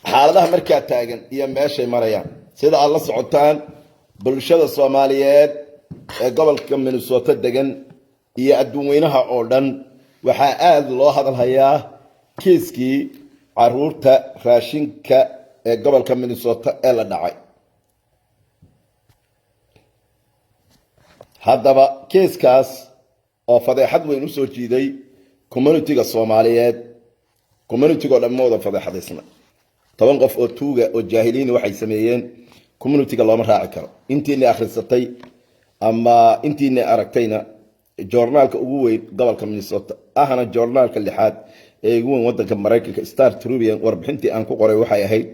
xaaladaha markaa taagan iyo meeshay marayaan sida aad la socotaan bulshada Soomaaliyeed ee gobolka Minnesota degan iyo adduunweynaha oo dhan waxaa aad loo hadalhayaa kiiskii caruurta raashinka ee gobolka Minnesota ee la dhacay. haddaba kiiskaas oo fadeexad weyn u soo jiiday community-ga Soomaaliyeed community-ga dhamooda fadeexadaysna 10 qof oo tuuga oo jaahiliin waxay sameeyeen community-ga looma raaci karo intii la akhrisatay ama intii la aragtayna journalka ugu weyn gobolka Minnesota ahana journalka lixaad ee ugu weyn wadanka Mareykanka Star Tribune warbixintii aan ku qoray waxay ahayd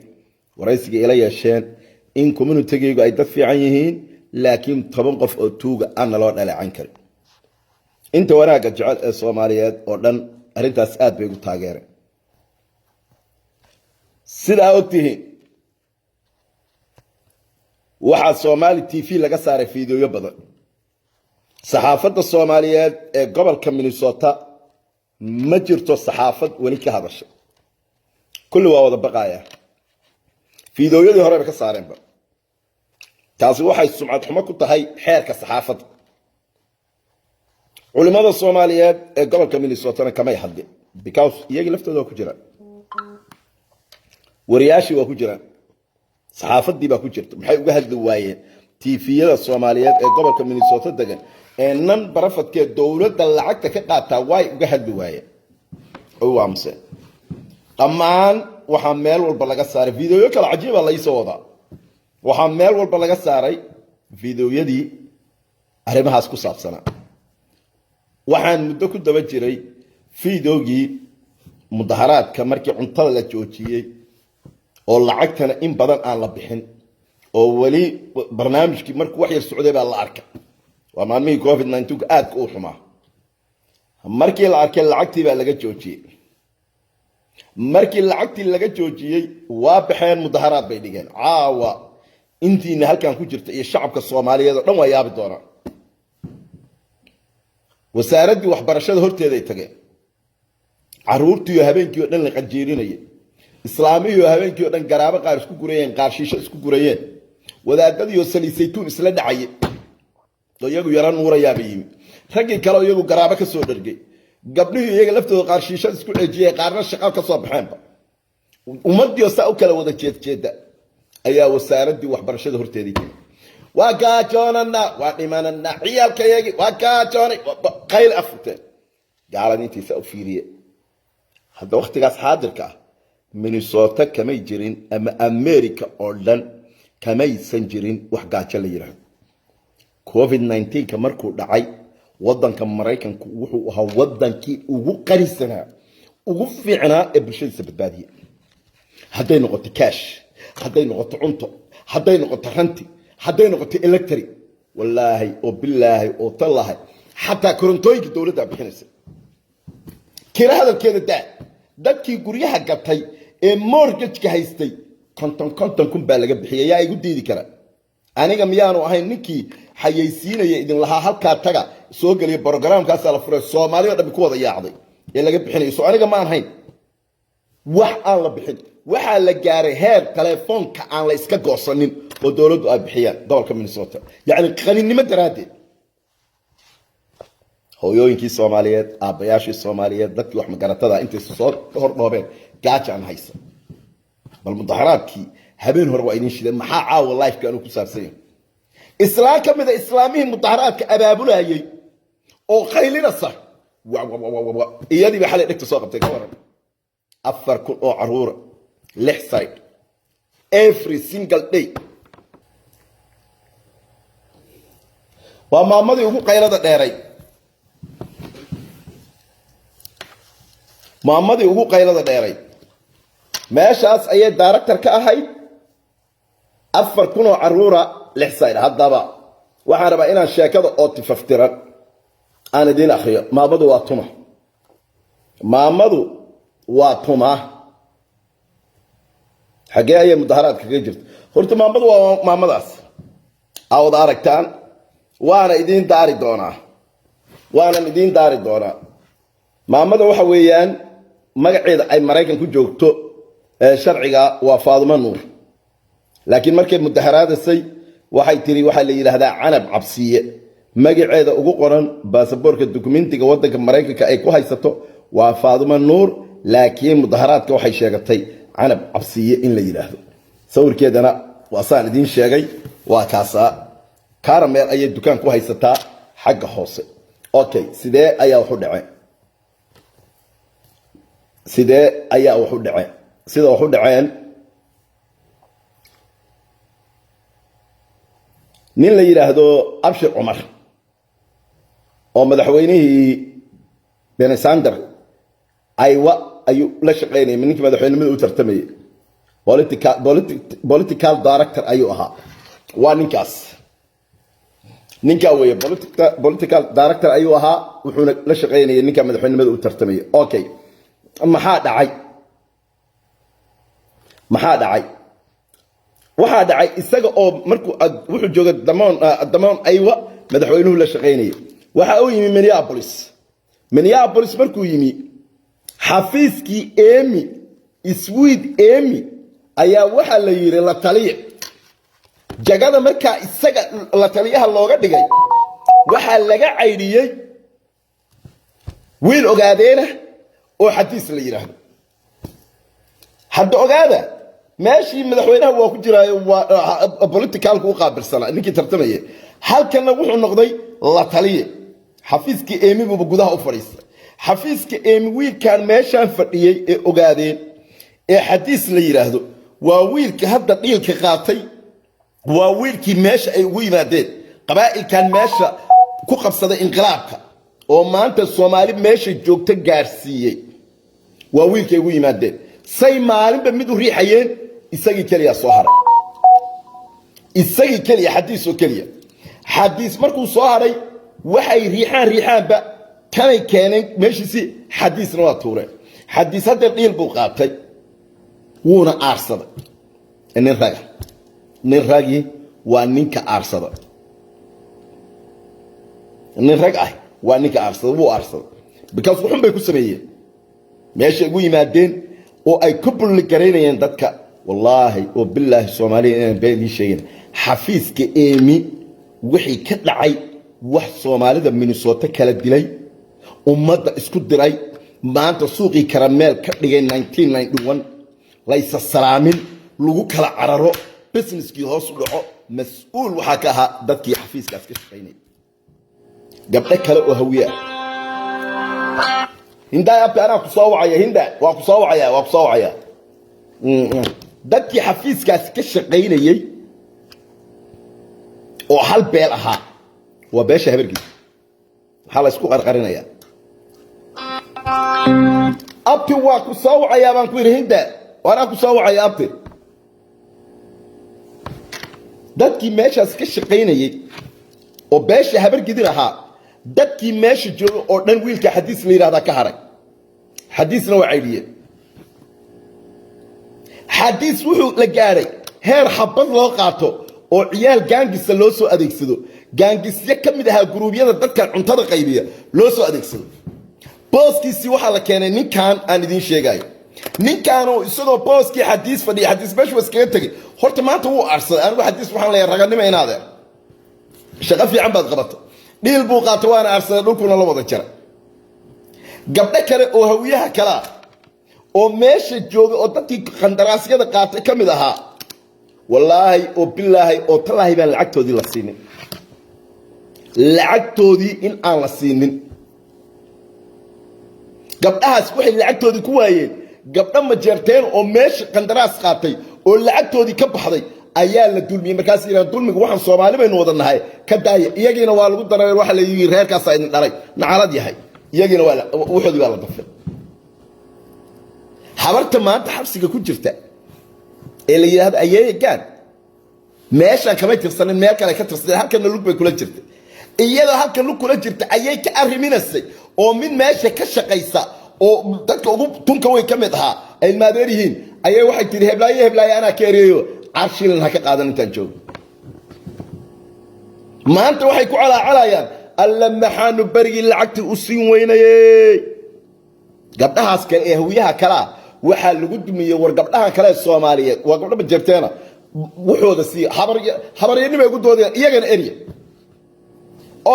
waraysiga ila yeesheen in community-ga ay dad fiican yihiin laakiin 10 qof oo tuuga aan loo dhaleecan karin inta wanaaga jecel ee Soomaaliyeed oo dhan arintaas aad bay ugu taageereen sida ogtihiin waxa Somali TV laga saaray fiidiyo badan saxaafadda Soomaaliyeed ee gobolka Minnesota ma jirto saxaafad wali ka hadashay kullu waa wada baqaya fiidiyooyadii hore ka saareenba taasi waxay sumcad xumo ku tahay xeerka saxaafadda culimada Soomaaliyeed ee gobolka Minnesota kamay hadlin because iyaga laftooda ku jira wariyaashi waa ku jira saxaafadii baa ku jirta maxay uga hadli waayeen TV-yada Soomaaliyeed ee gobolka Minnesota degan ee nan barafadkeed dawladda lacagta ka qaata way uga hadli waayeen oo amse amaan waxa meel walba laga saaray fiidiyo kala cajiib ah la isoo wada waxa meel walba laga saaray fiidiyodii arrimahaas ku saabsanaa waxaan muddo ku daba jiray fiidiyogii mudaharaadka markii cuntada la joojiyay oo lacagtana in badan aan la bixin oo wali barnaamijkii markuu wax yar socday baa la arkay waa maalmihii COVID-19 aad u xumaa markii la arkay lacagtii baa laga joojiyay markii lacagtii laga joojiyay waa baxeen mudaharaad bay dhigeen caawa intiina halkan ku jirta iyo shacabka Soomaaliyeed oo dhan waa yaabi doonaan wasaaradii waxbarashada horteeda ay tageen caruurtii habeenkii oo dhan la qajeerinayay islaamiyadu habeenkii oo dhan garaabo qaar isku gurayeen qaar shiisho isku gurayeen wadaadadii oo saliisaytuun isla dhacay iyagu yaran nuurayaa bayimi ragii kale iyagu garaabo ka soo dhargay gabdhihii iyaga laftooda qaar shiisho isku ceejiyay qaarna shaqo ka soo baxeenba ummadii saa u kala wada jeedjeeda ayaa wasaaradii waxbarashada horteedii tageen waa gaajoonana waa dhimanana ciyaalkayagi waa gaajoonay qayl afurteen gaaladintiisa u fiiriye hadda waqtigaas xaadirka Minnesota kamay jirin ama America oo dhan kamaysan jirin wax gaajo la yiraahdo COVID-19 ka markuu dhacay wadanka Mareykanku wuxuu ahaa wadankii ugu qarisanaa ugu fiicnaa ee bulshadiisa badbaadiyay hadday noqoto cash hadday noqoto cunto hadday noqoto ranti hadday noqoto electric wallahi oo billahi oo tallahi hatta korontooyinka dawladda bixinaysa kira hadalkeeda dadkii guryaha gatay ee mortgage-ka haystay konton kun baa laga bixiyay yaa igu diidi kara aniga miyaanu ahayn ninkii xayeysiinaya idin lahaa halka taga soo galiya programkaas la furay Soomaaliya dhan ku wada yaacday ee laga bixinayo soo aniga ma ahayn wax aan la bixin waxa la gaaray heer telefoonka aan la iska goosanin oo dawladdu ay bixiyaan gobolka Minnesota yaani qaninimo daraadeed hooyooyinkii Soomaaliyeed aabayaashii Soomaaliyeed dadkii wax magaratada intay soo hordhoobeen gaajaan haysa bal mudaharaadkii habeen hore waa idin shideen maxaa caawa live-ka aanu ku saabsan islaam kamida islaamihii mudaharaadka abaabulayay oo qaylinasa iyadii ba xalay dhigta soo qabtay ka waran 4 kun oo caruur lix side every single day waa maamadii ugu qaylada dheeray maamadii ugu qaylada dheeray meeshaas ayay director ka ahayd 4 kun oo caruura lix side haddaba waxaan rabaa inaan sheekada oo tifaftiran aan idin akhriyo maamadu waa tuma xagee ay mudaharaad kaga jirto horta maamadu waa maamadaas awad aragtaan waana idin daari doonaa maamada waxa weeyaan magaceeda ay Mareykan ku joogto sharciga waa Faadimo Nuur laakiin markay mudaharaadaysay waxay tiri waxa la yiraahdaa Canab Cabsiye magaceeda ugu qoran baasaboorka dokumentiga wadanka Mareykanka ay ku haysato waa Faadimo Nuur laakiin mudaharaadka waxay sheegatay Canab Cabsiye in la yiraahdo sawirkeedana waa saan idin sheegay waa kaasa karameel ayay dukaan ku haysataa xagga hoose okay sidee ayaa wax u dhacay sida wax u dhaceen nin la yiraahdo Abshir Umar oo madaxweynihii Ben Sander aywa ayu la shaqeynay ninkii madaxweynimada u tartamayay political director ayuu ahaa waa ninka weeye political director ayuu ahaa wuxuuna la shaqeynayay ninka madaxweynimada u tartamayay okay maxaa dhacay waxaa dhacay isaga oo markuu wuxuu joogay damoon aywa madaxweynuhu la shaqeynayay waxa uu yimi Minneapolis markuu yimi xafiiskii Amy ayaa waxa la yiri la taliye jagada marka isaga la taliyaha looga dhigay waxa laga caydiyay wiil ogaadeena oo xadiis la yiraahdo hadda ogaada ماشي مدحوينها waa ku jiraayo waa political ku qaabilsana ninkii tartamay halkan wuxuu noqday la taliye xafiiska Amy buu gudaha u fariistay xafiiska Amy wiilkan meeshan fadhiyay ee ogaadeen ee xadiis la yiraahdo waa wiilka hadda dhiilka qaatay waa wiilkii meesha ay ugu yimaadeen qabaa'ilkan meesha ku qabsaday inqilaabka oo maanta Soomaali meesha joogta gaarsiiyay waa wiilkii ugu yimaadeen say maalinba mid u riixayeen isagii kaliya soo haray isagii kaliya xadiis markuu soo haray waxay riixaanba kanay keeneen meeshii xadiisna waa tuureen xadiis hadda dhiil buu qaatay wuuna aarsaday nin ragi waa ninka aarsada nin rag ah waa ninka aarsada wuu aarsada because wuxun bay ku sameeyeen meesha ugu yimaadeen oo ay ku bulgareynayeen dadka wallahi oo billahi Soomaaliya inaan been sheegin xafiiska Amy wixii ka dhacay wax Soomaalida Minnesota kala dilay ummadda isku diray maanta suuqii karameel ka dhigay 1991 laysa salaamin lagu kala cararo businesskii hoos u dhaco mas'uul waxa ka ahaa dadkii xafiiskaas ka shaqeynay gabdho kale oo hawiya hinda أنا كسوعية هندا وكسوعية dadkii xafiiskaas ka shaqeynayay oo hal beel ahaa waa beesha habarkiisa hal isku qarqarinaya abti waa ku sawcaya baan ku yiraahdaa waana ku sawcaya abti dadkii meeshaas ka shaqeynayay oo beesha habarkiisa ahaa dadkii meesha jooga oo dhan wiilka xadiis la yiraahdo ka haray xadiisna waa caydiyay حديث وحو لقاري هير حبض لو قاطو او عيال جانجس لو سو اديكسدو جانجس يكمدها جروبيada dadka cuntada qaybiya loo soo adeegsado booskiisi waxa la keenay ninkan aan idin sheegay ninkan oo isagoo booski xadiis fadhiya xadiis bash waskaga tagay horta maanta wuu arsaday anigu xadiis waxaan leeyahay raganimo inaade shaqo fiican baad qabato dhiil buu qaato waana arsaday dhulkuna la wada jira gabdho kale oo hawiyaha kala oo meesha jooga oo dadkii qandaraasyada qaatay kamid ahaa wallaahi oo billaahi oo talaahi baan lacagtoodii la siinin lacagtoodii in aan la siinin gabdhahaas waxay lacagtoodii ku waayeen gabdha ma jeerteen oo meesha qandaraas qaatay oo lacagtoodii ka baxday ayaa la dulmiyay markaas ilaa dulmiga waxaan Soomaali baynu wadanahay ka daaya iyagiina waa lagu dareeray waxa la yiri reerkaas ay dhalay nacalad yahay iyagiina waa wuxuu waa la dafay habarta maanta xabsiga ku jirta ee la yiraahdo ayay gaan meesha kama tirsanin meel kale ka tirsaday halkan lug bay kula jirta iyada halkan lug kula jirta ayay ka arriminasay oo mid meesha ka shaqeysa oo dadka ugu tunka way kamid ahaa ay maadeerihiin ayay waxay tiri heblaaye ana keeriyo arshilin ha ka qaadan inta joogo maanta waxay ku calaacalayaan alla maxaanu barigi lacagti u siin weynayay gabdhahaas kale ee hawiyaha kala waxaa lagu dumiyey war gabdhaha kale Soomaaliyeed waa gabdho bajarteena wuxooda si habaryanimo ugu doodeen iyagana eriya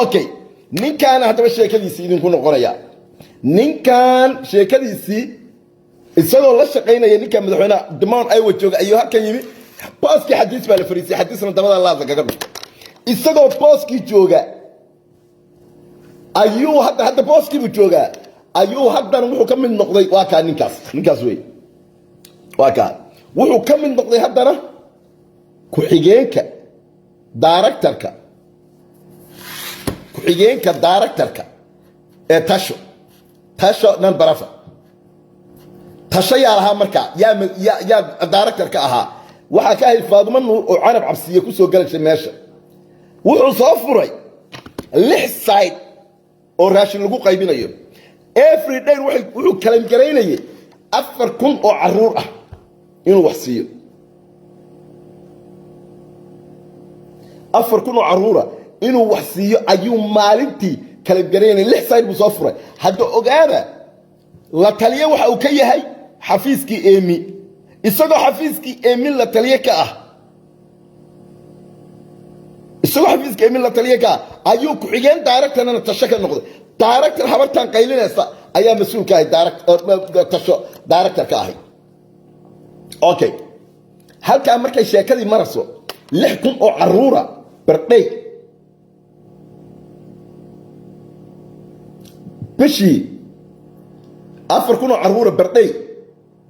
okay ninkan hadaba sheekadiisii idinku noqonaya ninkan sheekadiisii isagoo la shaqeynaya ninka madaxweynaha Damaon ay wajooga ayuu halkan yimi booski xadiis baa la fariisay xadiisna dabada laasa kaga dhig isagoo booski jooga ayuu hadda booski buu jooga ayuu haddana wuxuu ka mid noqday waa ka ninkaas way waa ka wuxuu ka mid noqday haddana ku xigeenka directorka ee tasho nan barafa tasho yaa lahaa markaa yaa directorka ahaa waxaa ka ahayd Faaduma Nuur oo Canab Cabsiye ku soo galashay meesha wuxuu soo furay 6 side oo raashin lagu qaybinayo every day wuxuu kala gareynayay 4,000 oo caruur ah inuu wax siiyo 4,000 oo caruura inuu wax siiyo ayuu maalintii kala gareynay 6 side buu soo furay hadda ogaada la taliye waxa uu ka yahay xafiiskii Emi isagoo xafiiskii Emi la taliye ka ah ayuu ku xigeen directorna tasho ka noqday director habartan qaylinaysa ayaa mas'uul ka ah director ka ah okay halka markay sheekadii maraso 6,000 oo caruura birthday bishii 4,000 oo caruura birthday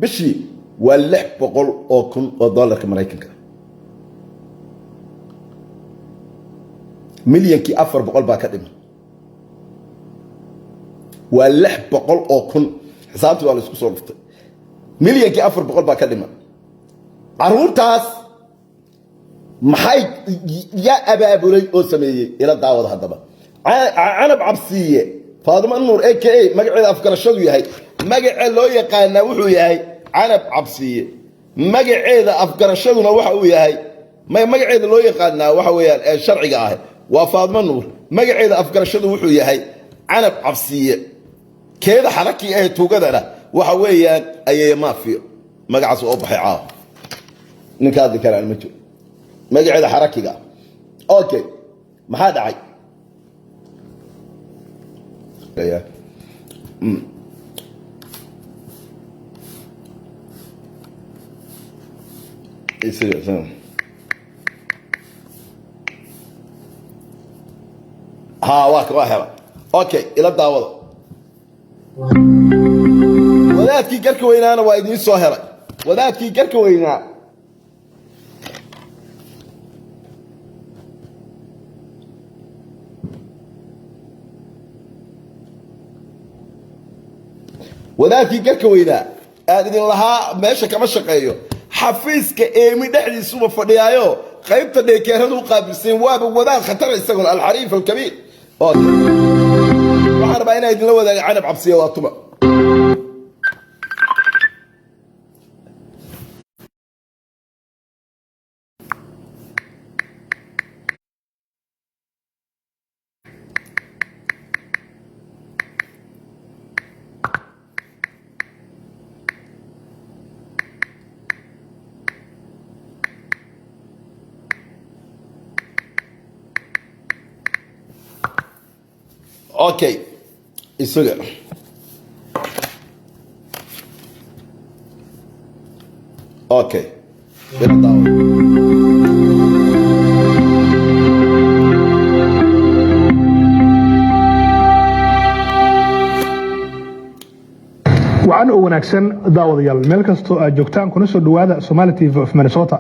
bishii waa 600,000 oo kun oo dollarka Mareykanka milyankii 400 baa ka dhiman waa 600 oo kun xisaabtu waa la isku soo dhuftay milyankii 400 baa ka dhiman caruurtaas maxay yaa abaabulay oo sameeyay ila daawada hadaba Canab Cabsiye Faaduma Nuur aka magaceeda afgarashadu yahay magaceeda loo yaqaan wuxuu yahay Canab Cabsiye magaceeda afgarashaduna waxa uu yahay magaceeda loo yaqaan waxa weeyaan sharciga ah waa Faaduma Nuur magaceeda afgarashadu wuxuu yahay Canab Cabsiye keeda xarakii ay tuugadana waxa weeyaan ayay maafiyo magacaas oo baxay caaw ninka dikara ma jiro magaceeda xarakiga okay maxaa dhacay واحد اوكي الى داوده wadaadkii garka weynaana waa idin soo helay wadaadkii garka weynaa aad idin lahaa meesha kama shaqeeyo xafiiska Emi dhaxdiisuba fadhiyaayo qaybta dheekeeradu qaabilseen waaba wadaad khatar isagoon al-Xariif al-Kabiir waxaan rabaa inay idin la wadaago Canab Cabsiye waa tuma okay isuga okay وعن وناكسن داود يال مeel kasto aad joogtaan kuna soo dhawaada Somali TV of Minnesota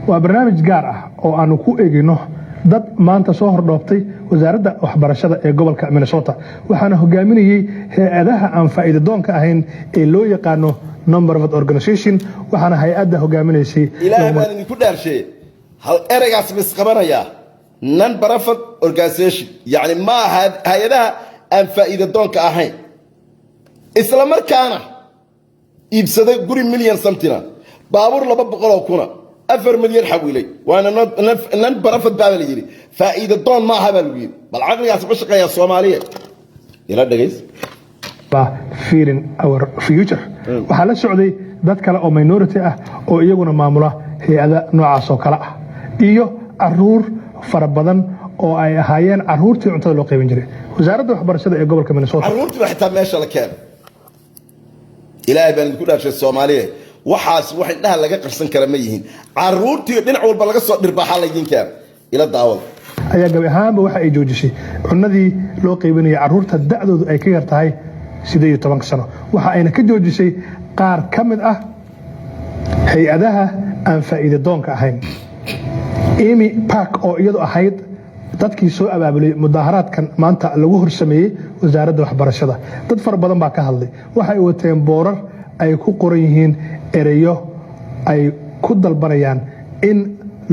waa barnaamij gaar ah oo aanu ku eegino dad maanta soo hordhooftay wasaaradda waxbarashada ee gobolka Minnesota waxaana hogaaminayay hay'adaha aan faa'iido doonka ahayn ee loo yaqaano non-profit organization waxaana hay'adda hogaaminaysay ilaahay baan idinku dhaarshay hal ereygaas mis qabanaya non-profit organization yani ma hay'adaha aan faa'iido doonka ahayn isla markaana iibsaday guri milyan samtina baabuur 200 kuna 4 milyan xawilay waana nan barafad baa la yiri faa'iido doon ma aha baa lagu yiri bal aqligaas u shaqeeya Soomaaliyeed ila dhageys fearing our future waxa la socday dad kale oo minority ah oo iyaguna maamula hay-ada noocaas oo kale ah iyo caruur fara badan oo ay ahaayeen caruurtii cuntada loo qaybin jiray wasaaradda waxbarashada ee gobolka Minnesota caruurtii xitaa meesha la keenay ilaahay baan ku dhaashay Soomaaliya waxaas wax indhaha laga qarsan kara ma yihiin caruurtii dhinac walba laga soo dhirbaaxa la idin keenay ila daawada ayaa gabi ahaanba waxa ay joojisay cunadii loo qaybinayay caruurta da'doodu ay ka yar tahay 18 sano waxa ayna ka joojisay qaar ka mid ah hay-adaha aan faa'iido doonka ahayn Amy Park oo iyadu ahayd dadkii soo abaabulay mudaharaadkan maanta lagu horsameeyay wasaaradda waxbarashada dad far badan baa ka hadlay waxa ay wateen boorar ay ku qoran yihiin ereyo ay ku dalbanayaan in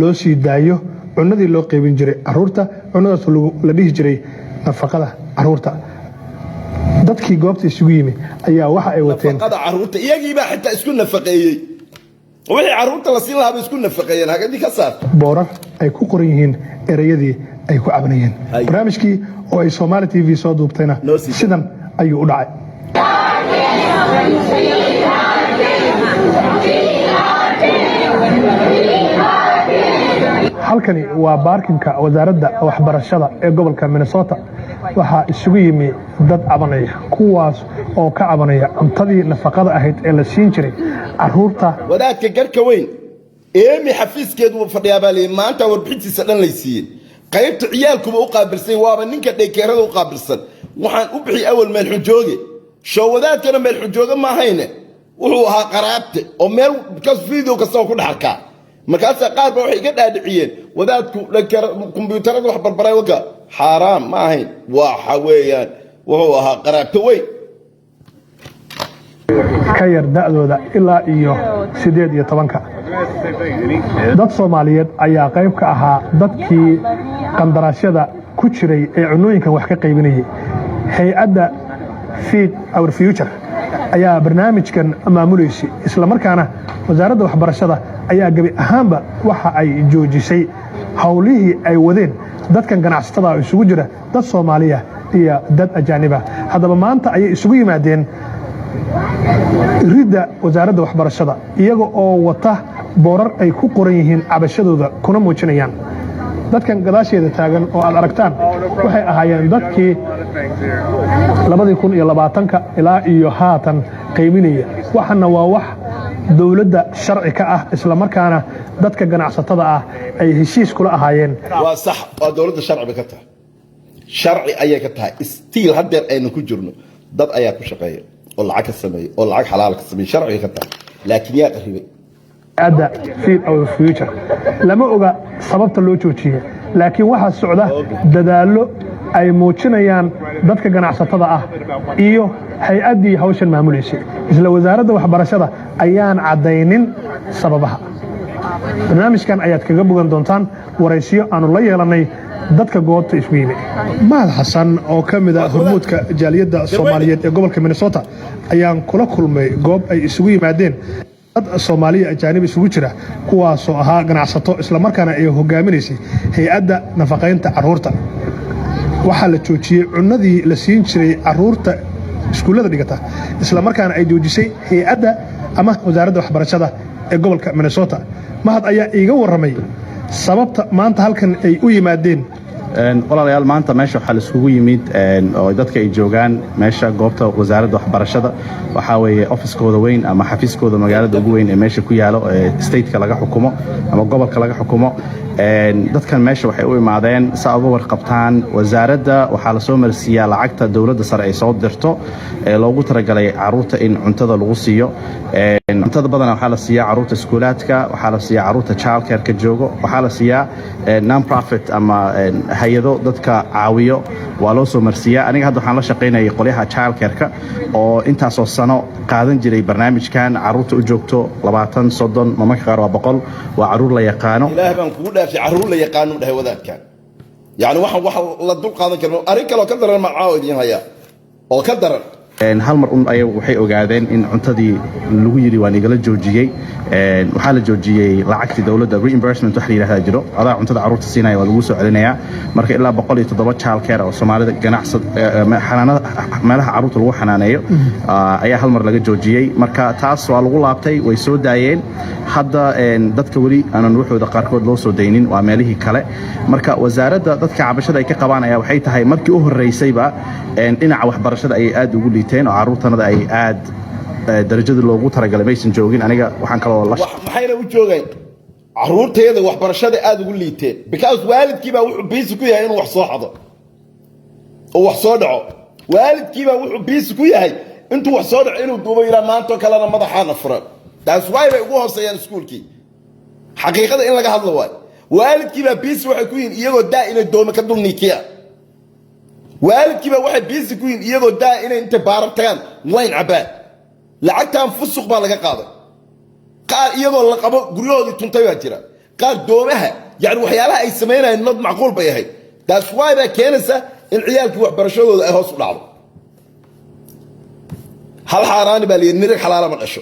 loo sii daayo cunadii loo qaybin jiray caruurta cunadaas la dhihi jiray nafaqada caruurta dadkii goobta isugu yimi ayaa waxa ay wateen nafaqada caruurta iyagii baa xitaa isku nafaqeeyay wixii caruurta la siin lahaa isku nafaqeeyeen hagadii ka saar boorar ay ku qoran yihiin ereyadii ay ku cabanayeen barnaamijkii oo ay Somali TV soo duubtayna sidan ayuu u dhacay halkani waa baarkinka wasaaradda waxbarashada ee gobolka Minnesota waxaa isugu yimi dad cabanaya kuwaas oo ka cabanaya cuntadii nafaqada ahayd ee la siin jiray caruurta wadaadka garka weyn Amy xafiiskeedu fadhiyaa baa leeyahay maanta warbixintiisa dhan la siiyay qaybta ciyaalkuba u qaabilsan waaba ninka dheekeerada u qaabilsan waxaan u bixi awal meel xujooge soo wadaadkana meel xujooge ma hayne wuxuu ahaa qaraabte oo meel ka video ka soo ku dhaxalka markaas qaar ba waxay ka dhaadhiciyeen wadaadku kombiyuutarada wax barbaray waka xaraam ma ahayn waxa weeyaan wuxuu ahaa qaraabte weyn ka yar da'dooda ilaa iyo 18 dad Soomaaliyeed ayaa qayb ka ahaa dadkii qandaraasyada ku jiray ee cunooyinkan wax ka qaybinayay hay-adda Feed Our Future ayaa barnaamijkan maamuleysay isla markaana wasaaradda waxbarashada ayaa gabi ahaanba waxa ay joojisay hawlihii ay wadeen dadkan ganacsatada isugu jira dad Soomaaliya iyo dad ajaaniba hadaba maanta ay isugu yimaadeen ridda wasaaradda waxbarashada iyaga oo wata boorar ay ku qoran yihiin cabashadooda kuna muujinayaan dadkan gadaasheeda taagan oo aad aragtaan waxay ahaayeen dadkii 2020 ilaa iyo haatan qiiminaya waxana waa wax dawladda sharci ka ah isla markaana dadka ganacsatada ah ay heshiis kula ahaayeen waa sax oo dawladda sharci ka tahay sharci ayay ka tahay stiil hadeer aynu ku jirno dad ayaa ku shaqeeya oo lacag ka sameeyo oo lacag xalaal ka sameeyo sharci ka tahay laakiin yaa qaribay ada Feed Our Future lama oga sababta loo joojiyay laakiin waxa socda dadaalo ay muujinayaan dadka ganacsatada ah iyo hay-adii hawshan maamuleysay isla wasaaradda waxbarashada ayaan cadaynin sababaha barnaamijkan ayaad kaga bogan doontaan waraysiyo aanu la yeelanay dadka goobta isku yimi Mahad Xasan oo ka mid ah hormuudka jaaliyadda Soomaaliyeed ee gobolka Minnesota ayaan kula kulmay goob ay isugu yimaadeen dad Soomaaliya ajaanib isugu jira kuwaas oo ahaa ganacsato isla markaana ay hogaaminaysay hay-adda nafaqeynta caruurta waxaa la joojiyay cunadii la siin jiray caruurta iskuulada dhigata isla markaana ay joojisay hay-adda ama wasaaradda waxbarashada ee gobolka Minnesota Mahad ayaa iiga waramay sababta maanta halkan ay u yimaadeen walaalayaal maanta meesha waxa la isugu yimid oo dadka ay joogaan meesha goobta wasaaradda waxbarashada waxa weeye ofiskooda weyn ama xafiiskooda magaalada ugu weyn ee meesha ku yaalo ee state-ka laga xukumo ama gobolka laga xukumo dadkan meesha waxay u imaadeen sabab warqabtaan wasaaradda waxa la soo marsiyaa lacagta dawladda sare ay soo dirto ee loogu talagalay caruurta in cuntada lagu siiyo cuntada badan waxa la siiyaa caruurta iskuulaadka waxa la siiyaa caruurta child care ka joogo waxa la siiyaa non profit ama hay'ado dadka caawiyo waa loo soo marsiyaa aniga hadda waxaan la shaqeynayay qolyaha child care-ka oo intaas oo sano qaadan jiray barnaamijkan caruurta u joogto 20 30 mamaka qaar waa 100 waa caruur la yaqaano ilaahay baan kugu dhaafay caruur la yaqaano dhahay wadaadkan yani waxa la dul qaadan karo arin kale oo ka daran ma caaw idin haya oo ka daran hal mar ay waxay ogaadeen in cuntadii lagu yiri waa nigala joojiyay waxaa la joojiyay lacagtii dawladda reimbursement wax la yiraahdo jiro adaa cuntada caruurta siinaya waa lagu soo celinayaa marka ilaa 107 child care oo Soomaalida ganacsad xanaanada meelaha caruurta lagu xanaaneeyo ayaa hal mar laga joojiyay marka taas waa lagu laabtay way soo daayeen hadda dadka wali aanan wuxuuda qaarkood loo soo daynin waa meelihii kale marka wasaaradda dadka cabashada ay ka qabanayaan waxay tahay markii u horeysayba dhinaca waxbarashada ay aad ugu liiteen oo caruurtanada ay aad darajada loogu talagalay maysan joogin aniga waxaan kaloo maxayna u joogeen caruurteeda waxbarashada aad ugu liiteen because waalidkiiba wuxuu biisi ku yahay inuu wax soo xado oo wax soo dhaco waalidkiiba wuxuu biisi ku yahay intuu wax soo dhaco inuu duubo ilaa maanta kalena madaxaana furan that's why bay ugu hooseeyaan iskuulkii xaqiiqada in laga hadlo waay waalidkiiba biisi waxay ku yihiin iyagoo daa inay dooma ka dulniikiya waalidkiiba waxay biisi ku yihiin iyagoo daa inay inta baarar tagaan wayn cabaan lacagtan fusuq baa laga qaaday qaar iyadoo la qabo guryahoodii tuntay baa jira qaar doomaha yani waxyaalaha ay samaynayeen nod macquul bay ahayd that's why baa keenaysa in ciyaalkii waxbarashadooda ay hoos u dhacdo hal xaaraani baa layidhi nirig xalaala ma dhasho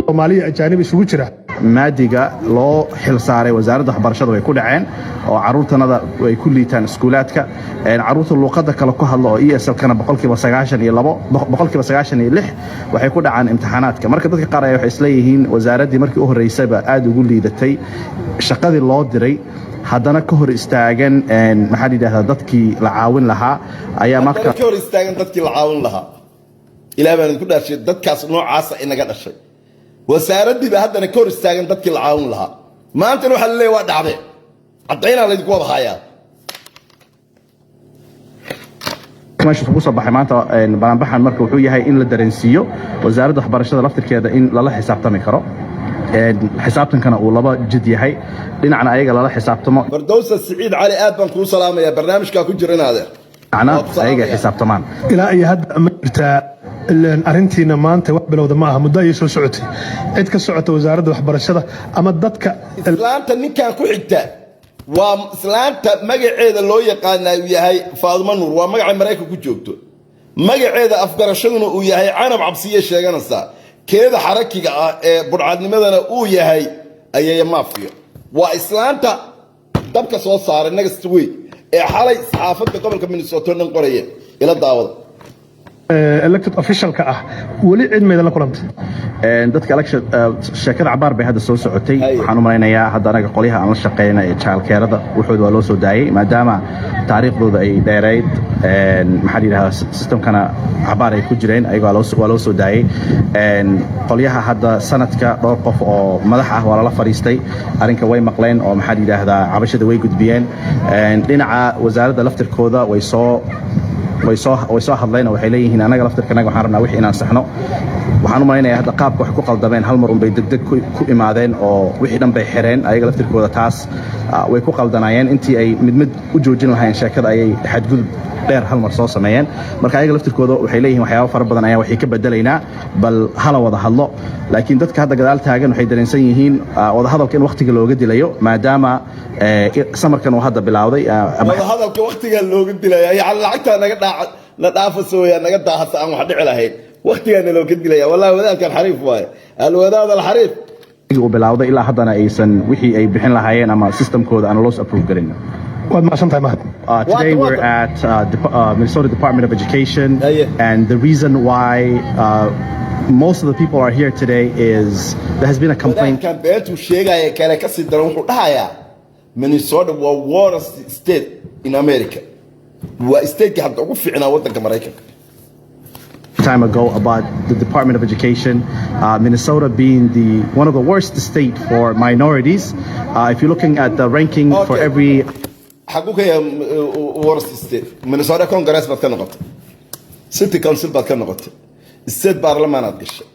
Soomaaliya ajaanib isugu jira maadiga loo xil saaray wasaaradda waxbarashada way ku dhaceen oo caruurtanada way ku liitaan iskuulaadka caruurta luqadda kale ku hadla oo ESL kana 96% waxay ku dhacaan imtixaanaadka marka dadka qaar ay waxay isleeyihiin wasaaraddii markii u horeysayba aad ugu liidatay shaqadii loo diray haddana ka hor istaagan maxaa yiraahdaa dadkii la caawin lahaa ayaa marka ka hor istaagan dadkii la caawin lahaa ilaahay baan ku dhaashay dadkaas noocaas inaga dhashay wasaaradii ba haddana ka hor istaagan dadkii la caawin lahaa maantana waxa la leeyahay waa dhacday cadayna la idinku wada hayaa meesha ugu soo baxay maanta baanbaxan marka wuxuu yahay in la dareensiiyo wasaaradda waxbarashada laftirkeeda in lala xisaabtami karo xisaabtankana uu laba jid yahay dhinacna ayaga lala xisaabtamo Fardowsa Saciid Cali aad baan kuu salaamayaa barnaamijka ku jira inaadeer ayaga xisaabtamaan ilaa iyo hadda ma jirtaa arrintiina maanta wax bilowda ma aha muddo ay soo socotay cid ka socota wasaaradda waxbarashada ama dadka islaanta ninkan ku xigta waa islaanta magaceeda loo yaqaanaa uu yahay Faaduma Nuur waa magaca Mareykanka ku joogto magaceeda afgarashaduna uu yahay Canab Cabsiye sheeganaysa keeda xarakiga ah ee burcadnimadana uu yahay ayay maafiyo waa islaanta dabka soo saaray next week ee xalay saxaafadda gobolka Minnesota dhan qorayeen ila daawada elected officialka ah wali cid meedan la kulantay dadka election shirkada cabaar bay hadda soo socotay waxaan u maleynayaa hadda anaga qoliyaha aan la shaqeynay ee childcare-da wuxuu waa loo soo daayay maadaama taariikhdooda ay dheereyd maxaa yiraahdaa systemkana cabaar ay ku jireen ayaga waa loo soo daayay qoliyaha hadda sanadka dhowr qof oo madax ah waa la fariistay arinka way maqleen oo maxaa yiraahdaa cabashada way gudbiyeen dhinaca wasaaradda laftirkooda way soo hadleen waxay leeyihiin anaga laftirkanaga waxaan rabnaa wixii inaan saxno waxaan u maleynayaa hadda qaabka wax ku qaldameen hal mar un bay degdeg ku imaadeen oo wixii dhan bay xireen ayaga laftirkooda taas way ku qaldanayeen intii ay mid u joojin lahaayeen sheekada ayay xadgudub dheer hal mar soo sameeyeen marka ayaga laftirkooda waxay leeyihiin waxyaabo fara badan ayaa waxay ka bedelaynaa bal hala wada hadlo laakiin dadka hadda gadaal taagan waxay dareensan yihiin wada hadalka in waqtiga looga dilayo maadaama samarkan uu hadda bilowday wada hadalka waqtiga looga dilayo yani lacagta naga dhaafaso yaa naga daahasa aan wax dhici lahayn waqtigaana looga dilaya wallahi wadaadkan xariif waaye alwadaad alxariif uu bilowday ilaa haddana aysan wixii ay bixin lahaayeen ama systemkooda aan loo approve garin waad mahadsantahay mahad Today we're at Minnesota Department of Education, and the reason why most of the people are here today is there has been a complaint. Minnesota was worst state in America. State time ago about the Department of Education, Minnesota being one of the worst state for minorities. If you're looking at the ranking for every worst state, Minnesota Congress baad ka noqotay, City Council baad ka noqotay, State Parliament aad gashay,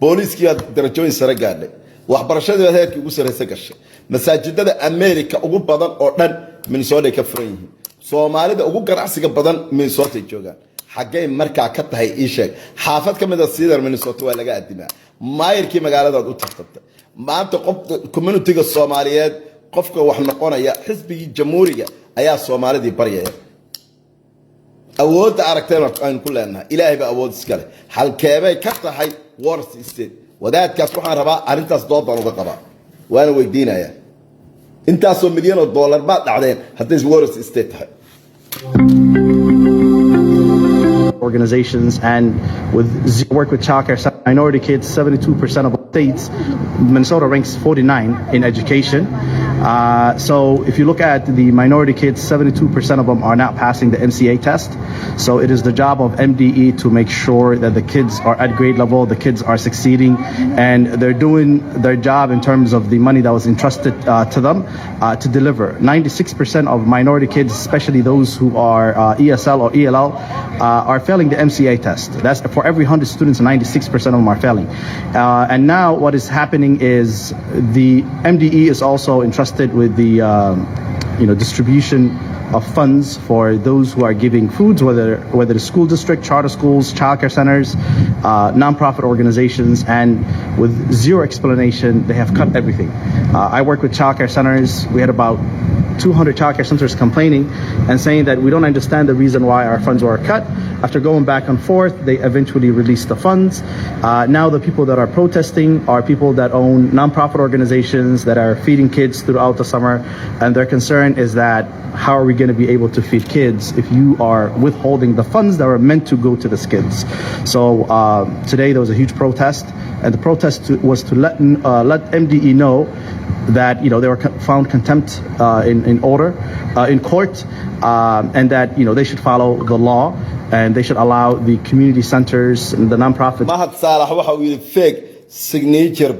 booliiskii aad darajooyin sare gaadhay, waxbarashadii aad heerkii ugu sareysa gashay, masaajidada America ugu badan oo dhan Minnesota ka furan yihiin, Soomaalida ugu ganacsiga badan Minnesota joogaan. xaggay markaa ka tahay ii sheeg xaafad ka mid ah Cedar Minnesota waa laga adimaa maayirkii magaalada u tartantay maanta qof community-ga Soomaaliyeed qofka wax noqonaya xisbigii jamhuuriga ayaa Soomaalidii baryaya awoodda aragteen aan ku leenahay ilaahay baa awood iska leh halkeebay ka tahay Warsaw State wadaadkaas waxaan rabaa arintaas doodan uga qabaa waana weydiinayaa intaasoo milyan oo dollar baad dhacdeen haddii Warsaw State tahay organizations and with work with childcare minority kids, 72% of states, Minnesota ranks 49 in education. So if you look at the minority kids, 72% of them are not passing the MCA test. So it is the job of MDE to make sure that the kids are at grade level, the kids are succeeding, and they're doing their job in terms of the money that was entrusted to them to deliver. 96% of minority kids, especially those who are ESL or ELL, are failing the MCA test. That's for every 100 students, 96% of them are failing. And now what is happening is the MDE is also entrusted with the distribution of funds for those who are giving foods, whether the school district, charter schools, childcare centers, nonprofit organizations, and with zero explanation, they have cut everything. I work with childcare centers. We had about 200 childcare centers complaining and saying that we don't understand the reason why our funds were cut. After going back and forth, they eventually released the funds. Now the people that are protesting are people that own nonprofit organizations that are feeding kids throughout the summer. And their concern is that how are we going to be able to feed kids if you are withholding the funds that were meant to go to the kids? So today there was a huge protest, and the protest was to let MDE know that they were found contempt in court, and that they should follow the law and they should allow the community centers and the nonprofits. Mahad Salah waxa uu yiri fake signature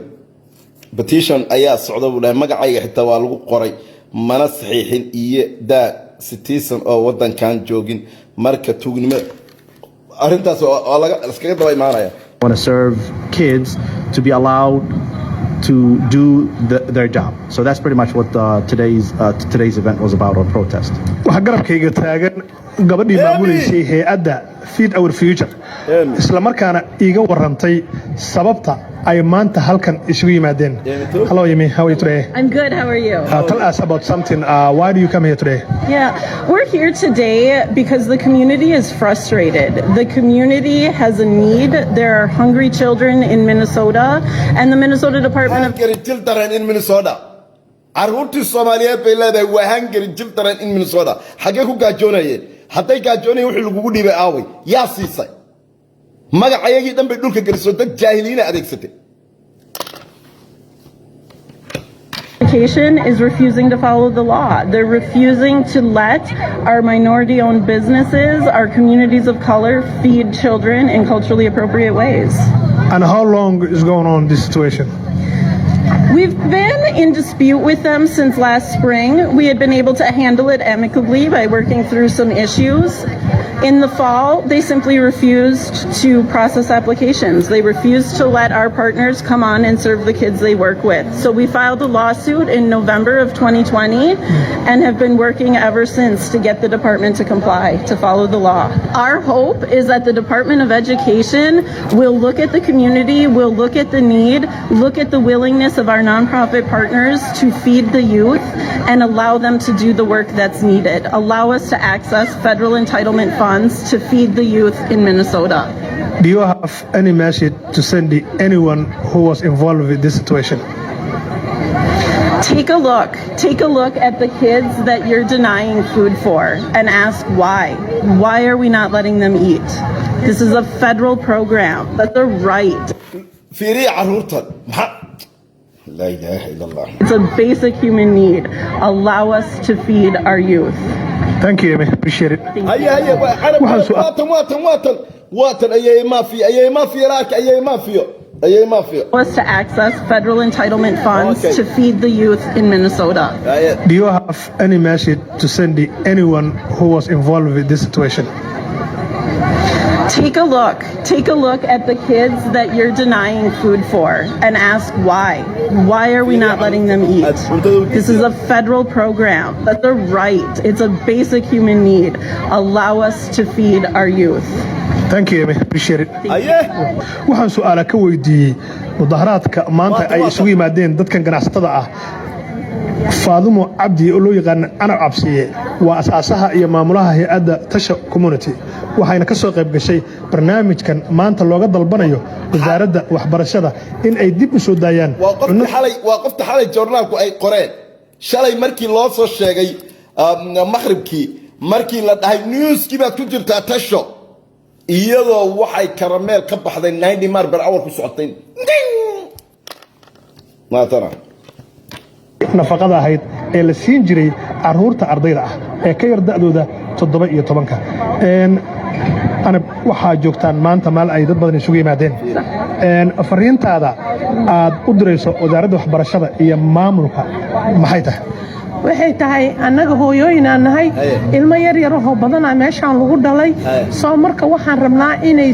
petition ayaa socda uu dhahay magacayga xitaa waa lagu qoray mana saxiixin iyo daa citizen oo wadankan joogin marka tuugnimo arintaas oo laga iskaga daba imaanaya. Want to serve kids to be allowed to do their job. So that's pretty much what today's event was about, or protest. waxa garabkayga taagan gabadhii maamuleysay hay'adda Feed Our Future isla markaana iiga warantay sababta ay maanta halkan isugu yimaadeen. Hello Yemi, how are you today? I'm good, how are you? Tell us about something. Why do you come here today? Yeah, we're here today because the community is frustrated. The community has a need. There are hungry children in Minnesota, and the Minnesota Department of hungry children in Minnesota. Arunti Somaliyeed bay leedahay waa hungry children in Minnesota. Xagee ku gaajoonayeen? Hadday gaajoonayeen wixii lagu dhiibay aaway yaa siisay. Magacayagii dhan bay dhulka geliso dad jaahiliina adeegsatay. Education is refusing to follow the law. They're refusing to let our minority-owned businesses, our communities of color, feed children in culturally appropriate ways. And how long is going on this situation? We've been in dispute with them since last spring. We had been able to handle it amicably by working through some issues. In the fall, they simply refused to process applications. They refused to let our partners come on and serve the kids they work with. So we filed a lawsuit in November of 2020 and have been working ever since to get the department to comply, to follow the law. Our hope is that the Department of Education will look at the community, will look at the need, look at the willingness of our nonprofit partners to feed the youth and allow them to do the work that's needed. Allow us to access federal entitlement funds to feed the youth in Minnesota. Do you have any message to send anyone who was involved with this situation? Take a look at the kids that you're denying food for and ask why. Why are we not letting them eat? This is a federal program. That's a right. Fiiri caruurtan La ilaha illallah. It's a basic human need. Allow us to feed our youth. Thank you, Yemi. Appreciate it. Watan ayay mafia. Was to access federal entitlement funds to feed the youth in Minnesota. Do you have any message to send anyone who was involved with this situation? Take a look at the kids that you're denying food for and ask why. Why are we not letting them eat? This is a federal program. That's a right. It's a basic human need. Allow us to feed our youth. Thank you, Yemi. Appreciate it. waxaan su'aala ka weydiiyey mudaharaadka maanta ay isugu yimaadeen dadkan ganacsatada ah faadumo cabdi oo loo yaqaan ana cabsiye waa asaasaha iyo maamulaha hay'adda tasha community waxayna ka soo qayb gashay barnaamijkan maanta looga dalbanayo wasaaradda waxbarashada in ay dib u soo daayaan waa qofta xalay joornaalku ay qoreen shalay markii loo soo sheegay maqribkii markii la dhahay newskii baad ku jirtaa tasho iyadoo waxay karameel ka baxday 90 mar bar hour ku socotay maatana nafaqada ahayd ee la siin jiray caruurta ardayda ah ee ka yar da'dooda 7 iyo 10 ana waxaa joogtaan maanta maal ay dad badan isugu yimaadeen fariintaada aad u dirayso wasaaradda waxbarashada iyo maamulka maxay tahay waxay tahay annaga hooyooyin aan nahay ilmo yar yar oo badan meeshaan lagu dhalay soo marka waxaan rabnaa inay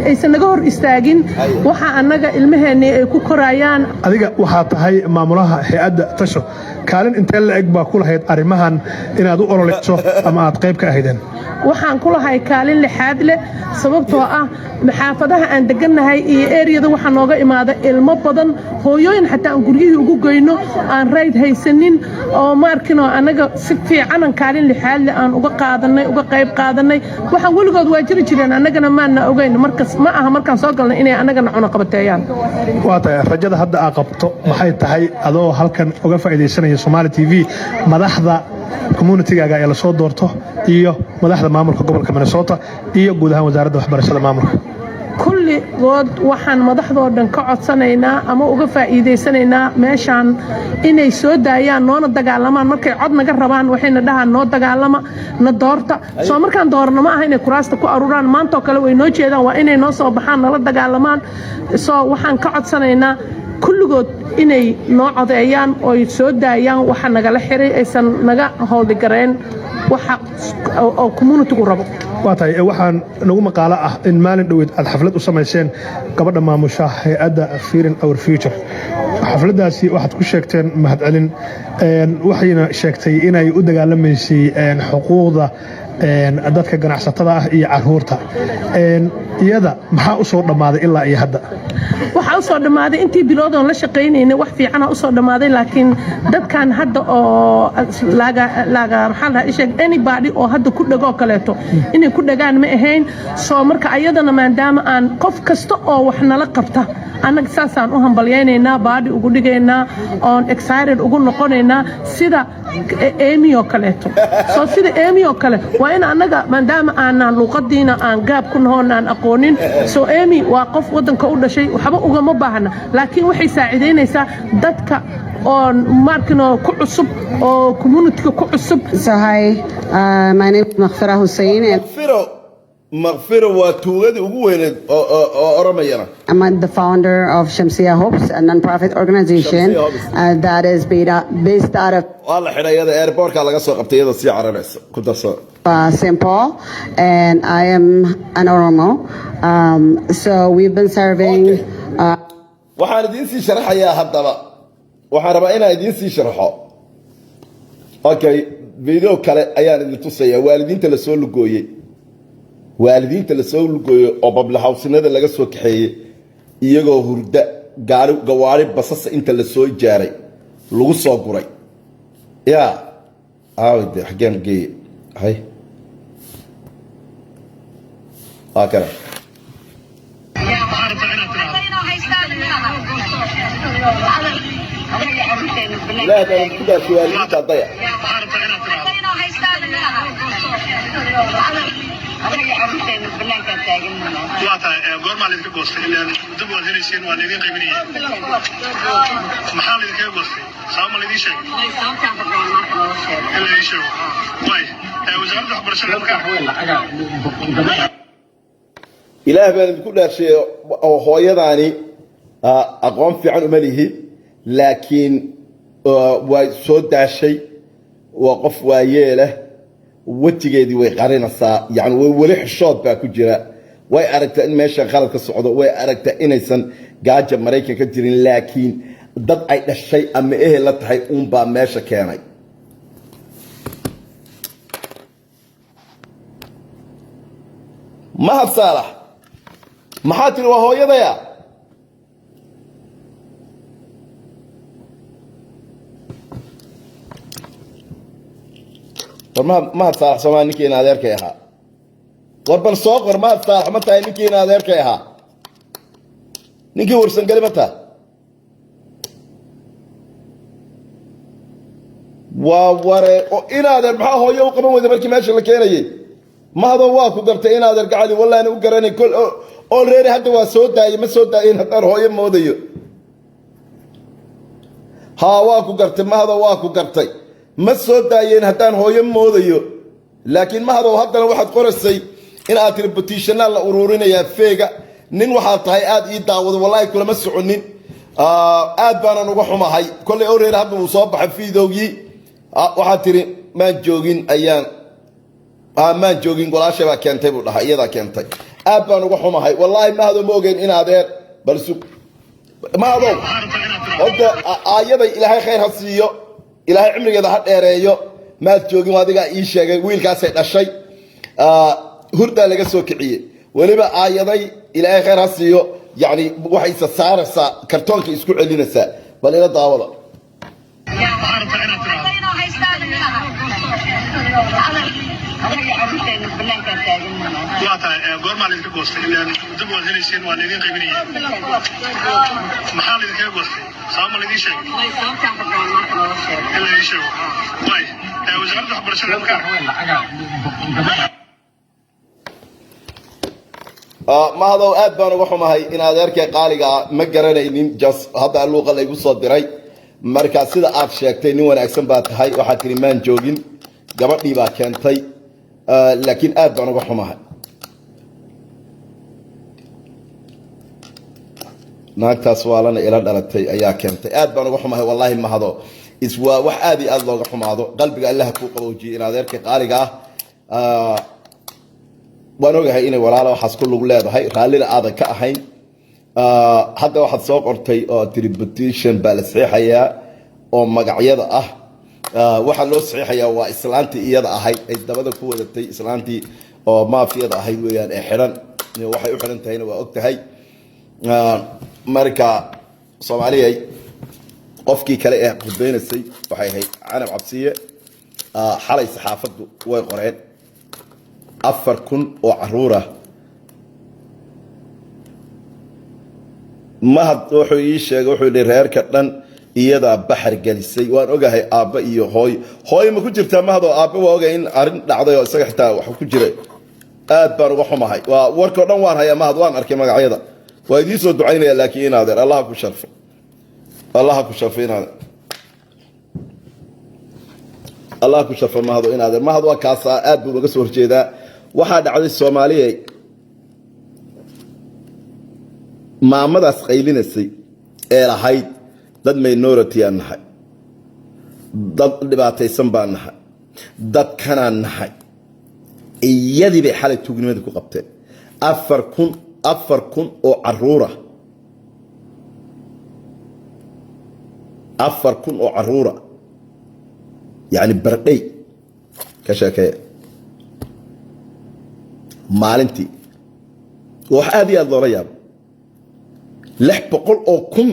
aysan naga hor istaagin waxa annaga ilmaheennii ay ku korayaan adiga waxaa tahay maamulaha hay'adda tasho kaalin intee la eg baa ku lahayd arrimahan inaad u ololeyso ama aad qayb ka ahaydeen waxaan ku lahay kaalin lixaad leh sababtoo ah maxaafadaha aan degannahay iyo eriyada waxa nooga imaada ilmo badan hooyooyin xataa aan guryihii ugu geyno aan rayd haysanin oo maarkino annaga si fiican kaalin lixaad leh aan uga qayb qaadanay waxaan weligood waa jiri jireen annagana maana ogeyn markas ma aha markaan soo galnay inay annagana cuno qabateeyaan waa tahay rajada hadda aad qabto maxay tahay adoo halkan uga faa'iideysanaya Somali TV madaxda community-gaaga ee la soo doorto iyo madaxda maamulka gobolka Minnesota iyo guud ahaan wasaaradda waxbarashada maamulka kulligood waxaan madaxdoodan ka codsanaynaa ama uga faa'iideysanaynaa meeshaan inay soo daayaan noona dagaalamaan markay cod naga rabaan waxayna dhahaan noo dagaalama na doorta soo markaan doorno ma aha inay kuraasta ku aruraan maanta oo kale way noo jeedaan waa inay noo soo baxaan nala dagaalamaan soo waxaan ka codsanaynaa kulligood inay noo codeeyaan oo soo daayaan waxa nagala xiray aysan naga howldigareen waxa oo community-gu rabo waa tahay waxaan nagu maqaalo ah in maalin dhoweed aad xaflad u samayseen gabadha maamusha hay'adda Fearing Our Future xafladaasi waxaad ku sheegteen mahadcelin waxayna sheegtay inay u dagaalamaysay xuquuqda dadka ganacsatada ah iyo caruurta iyada maxaa u soo dhamaaday ilaa iyo hadda waxa u soo dhamaaday intii biloodan la shaqeynayna wax fiican u soo dhamaaday laakiin dadkan hadda oo laga maxaa la isheeg anybody oo hadda ku dhago kaleeto inay ku dhagaan ma ahayn soo marka ayadana maadaama aan qof kasta oo wax nala qabta annaga saasaan u hambalyeynayna baadi ugu dhigaynaa on excited ugu noqonaynaa sida Amy oo kaleeto soo sida Amy oo kale waa in annaga maadaama aan luqadiina aan gaab ku noqonaan aqoonin soo Amy waa qof wadanka u dhashay waxba uga ma baahna laakiin waxay saacideynaysaa dadka oo markino ku cusub oo community-ga ku cusub So hi, my name is Maghfira Hussein and مغفرة وتوغد وين أرمينا. I'm the founder of Shamsia Hopes, a non-profit organization that is based out of والله حنا هذا airport على قصة قبتي هذا السيارة بس كنت أصور. St. Paul, and I am an Oromo. So we've been serving. وحنا دينسي شرح يا هذا وحنا رأينا دينسي شرحه. أوكي فيديو كلا أيام اللي تصير والدين تلسول لقوي. والدين تلسول لقوي أو ببل حوسنا هذا لقى سوق حي يجوا هردا قوارب بصص أنت لسوي جاري لو صقري يا عاود حقين جي هاي هكذا لا ده كده سؤال انت ضيع goormaa laydinka goostay dib waad helayseen waa laydin qaybinaya maxaa laydinkaga goostay sabab ma laydin sheegay in laydin sheego way wasaaradda waxbarashada ilaah baan idinku dhaarshay hooyadaani aqoon fiican uma lihi laakiin waa soo daashay waa qof waayeeleh wajigeedii way qarinaysaa yani way weli xishood baa ku jira way aragtaa in meesha qalad ka socdo way aragtaa inaysan gaaja Mareykan ka jirin laakiin dad ay dhashay ama ehel la tahay uun baa meesha keenay Mahad Saalax maxaa tiri waa hooyadaya ما هتصالح سوما نكي نادر كيها وربن صقر ما هتصالح متى نكي نادر كيها نكي ورسن قال متى ووري إن هذا محاه هو يوم قبل وذا بركي ماشي لكيني ما هذا واقو قرت إن هذا قاعد والله أنا وقرني كل already هذا وسود داي ما سود داي هذا هو يوم موديو ها واقو قرت ما هذا واقو قرتي ما سود داي هذا هو يوم موديو لكن ما هذا هذا واحد قرصي إن أتربتيشن الله أورورنا يا فيجا نين واحد طاي آد يداود والله كل ما سعنين آد بانا نروح ما هاي كل already هذا مصاب في دوجي waxaad tiri maan joogin ayaan maan joogin golaasha baa keentay buu dhahay iyada keentay aad baan uga xumahay wallahi ma hado ma ogeyn in adeer bal sug ma hado hadda aayada ilaahay khayr ha siiyo ilaahay cimrigeeda ha dheereeyo maad joogin adiga ii sheegay wiilkaasay dhashay hurda laga soo kiciyay waliba aayaday ilaahay khayr ha siiyo yani waxay saaraysaa kartoonka isku celinaysaa bal ila daawada goorma la idinka goostay ilaan dib waad helayseen waa laydin qaybinaya maxaa la idinkaga goostay sabab ma laydin sheegay in laydin sheego waay wasaaradda waxbarashada ما هذا أد بانو وحوم هاي إن هذا ركع قالقة ما قرنا إني جس هذا اللغة اللي يقصد دراي مركز سيدا أفشكتني وأنا أقسم بات هاي واحد كريمان جوجين قبل لي باكن تي لكن أد بانو وحوم هاي ناقة سوالنا إلى درتي أيا كنت أد بانو وحوم هاي والله ما هذا إسوا وحادي الله وحوم هذا قلبي قال له فوق وجي إن هذا ركع قالقة waan ogahay inay walaalo waxaas ku lug leedahay raallina aadan ka ahayn hadda waxaad soo qortay oo tributation baa la saxiixayaa oo magacyada ah waxa loo saxiixayaa waa islaantii iyada ahayd ay dabada ku wadatay islaantii oo maafiyada ahayd weeyaan ee xiran waxay u xiran tahayna waa ogtahay marka Soomaaliyeey qofkii kale ee qudbeynaysay waxay ahayd Canab Cabsiye xalay saxaafadu way qoreen 4,000 oo caruura ma had wuxuu ii sheegay wuxuu yiri reerka dhan iyada baxar galisay waan ogahay aabba iyo hooy ma ku jirtaa ma hado aabba waa ogay in arin dhacday oo isaga xitaa wax ku jiray aad baan uga xumahay waa warka dhan waan hayaa ma had waan arkay magacyada waa idii soo ducaynaya laakiin in adeer Allah ku sharfo Allah ku sharfo ma hado in adeer ma hado kaasa aad buu uga soo horjeedaa waxaa dhacday Soomaaliyeey maamadaas qaylinaysay ee lahayd dad minority aan nahay dad dhibaataysan baan nahay dad kanaan nahay iyadii bay xalay tuugnimada ku qabteen 4,000 oo caruura 4,000 oo caruura yani bardhay ka sheekay maalintii wax aad iyo aad loola yaabo 600 oo kun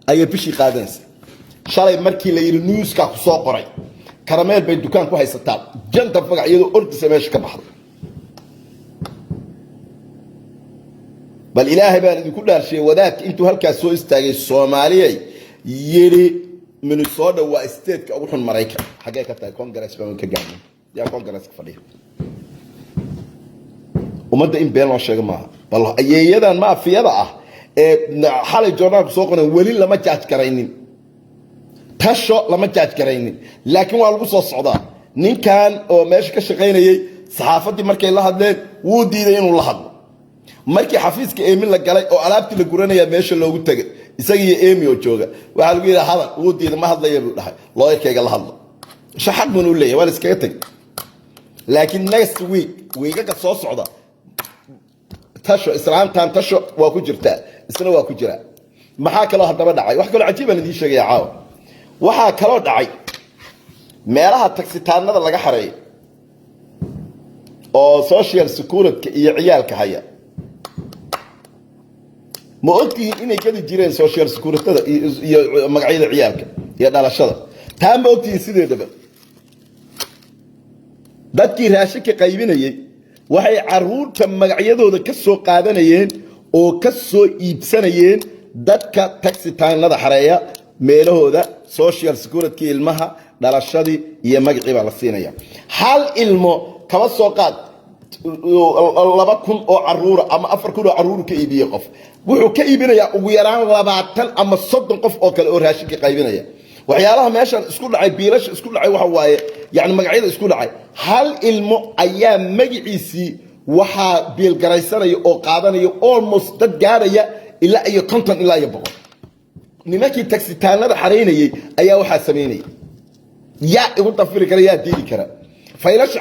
ayay bishii qaadanaysa shalay markii la yiri newska ku soo qoray karameel bay dukaan ku haysataa janta magacyadu ordisa meesha ka baxdo bal ilaahay baan idinku dhaarshay wadaadka intuu halkaas soo istaagay Soomaaliyeey yiri Minnesota waa state ka ugu xun Mareykan xagee ka tahay Congress baan ka gaarnay yaa Congress ka fadhiya umada in been loo sheego maaha bal ayeeyadan maafiyada ah ee xalay joornaalku soo qoray wali lama judge garaynin tasho lama judge garaynin laakiin waa lagu soo socdaa ninkan oo meesha ka shaqeynayay saxaafadii markay la hadleen wuu diiday inuu la hadlo markii xafiiska Eemin la galay oo alaabtii la guranaya meesha loogu tagay isaga iyo Eemi oo jooga waxa lagu yiraahdaa hadal wuu diiday ma hadlayo buu dhahay looyarkayga la hadlo shaxad buu u leeyahay waa iskaga tagay laakiin next week ka soo socda tasho islaamtan tasho waa ku jirtaa isna waa ku jira maxaa kale hadaba dhacay wax kale cajiib ah idin sheegay caaw waxa kale dhacay meelaha taksitaanada laga xareey oo social security iyo ciyaalka haya ma ogtiin inay kadi jireen social security iyo magacyada ciyaalka iyo dhalashada taa ma ogtiin sideedaba dadkii raashinka qaybinayay waxay caruurta magacyadooda ka soo qaadanayeen oo ka soo iibsanayeen dadka taxi taanada xareeya meelahooda social security ilmaha dhalashadii iyo magacii baa la siinaya hal ilmo kaba soo qaad 2,000 oo caruura ama 4,000 oo caruur ka iibiyo qof wuxuu ka iibinayaa ugu yaraan 20 ama 30 qof oo kale oo raashinka qaybinaya waxyaalaha meeshan isku dhacay biilasha isku dhacay waxa waaye yani magacyada isku dhacay hal ilmo ayaa magaciisii waxa biil garaysanaya oo qaadanaya almost dad gaaraya ilaa iyo 50 ilaa iyo 100 nimankii taxitaanada xareynayay ayaa waxa sameynayay yaa ugu tafiri kara yaa diidi kara faylash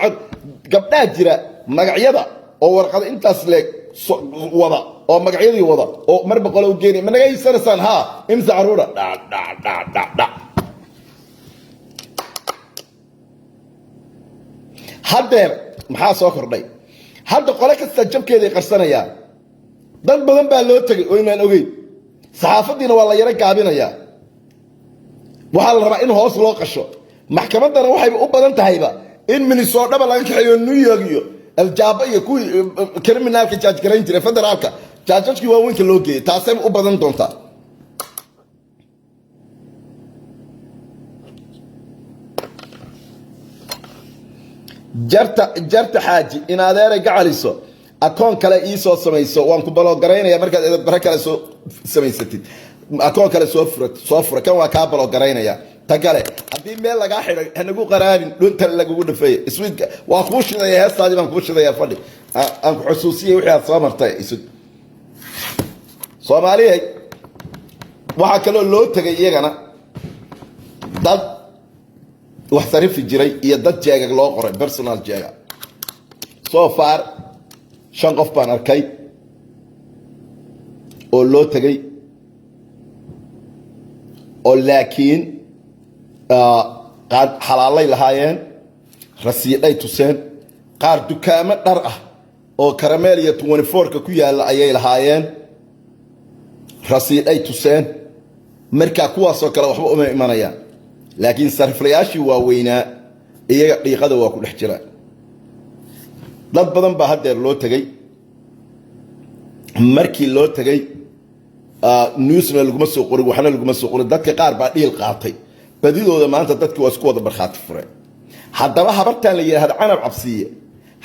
gabdhaa jira magacyada oo warqad intaas leeg wada oo magacyadii wada oo mar boqol u geeyay managa isansan ha imsa caruura da hadeer maxaa soo kordhay hadda qole kasta jabkeeda qarsanaya dad badan baa loo tagay oo inaan ogeyn saxaafadiina waa la yara gaabinaya waxa la rabaa in hoos loo qasho maxkamadana waxay u badan tahayba in Minnesota laga kaxeeyo New York iyo aljaaba iyo kuwii criminalka judge garan jiray federaalka judge-kii waaweynka loo geeyay taasay u badan doontaa jarta xaaji in adeer gacaliso akoon kale ii soo samayso waan ku balo garaynaya markaad edeb kale soo samaysatid akoon kale soo fura kan waa ka balo garaynaya tagale hadii meel laga xiray hanagu qaraarin dhunta lagu dhafay iswiidka waa ku shidaya heestaadi baan ku shidaya fadhi aan ku xusuusiyay wixii aad soo martay isu Soomaaliyeey waxa kale loo tagay iyagana dad wax sarif jiray iyo dad jeegag loo qoray personal jeega so far 5 qof baan arkay oo loo tagay oo laakiin qaar xalaalay lahaayeen rasiiday tuseen qaar dukaamo dhar ah oo karameel iyo 24 ka ku yaala ayay lahaayeen rasiiday tuseen marka kuwaas oo kale waxba uma imanayaan laakiin sariflayaashii waaweynaa iyaga dhiiqada waa ku dhex jira dad badan baa hadeer loo tagay markii loo tagay newsna laguma soo qorin waxna laguma soo qorin dadka qaar baa dhiil qaatay badidooda maanta dadku waa isku wada barxaati fureen haddaba habartan la yiraahdo canab cabsiye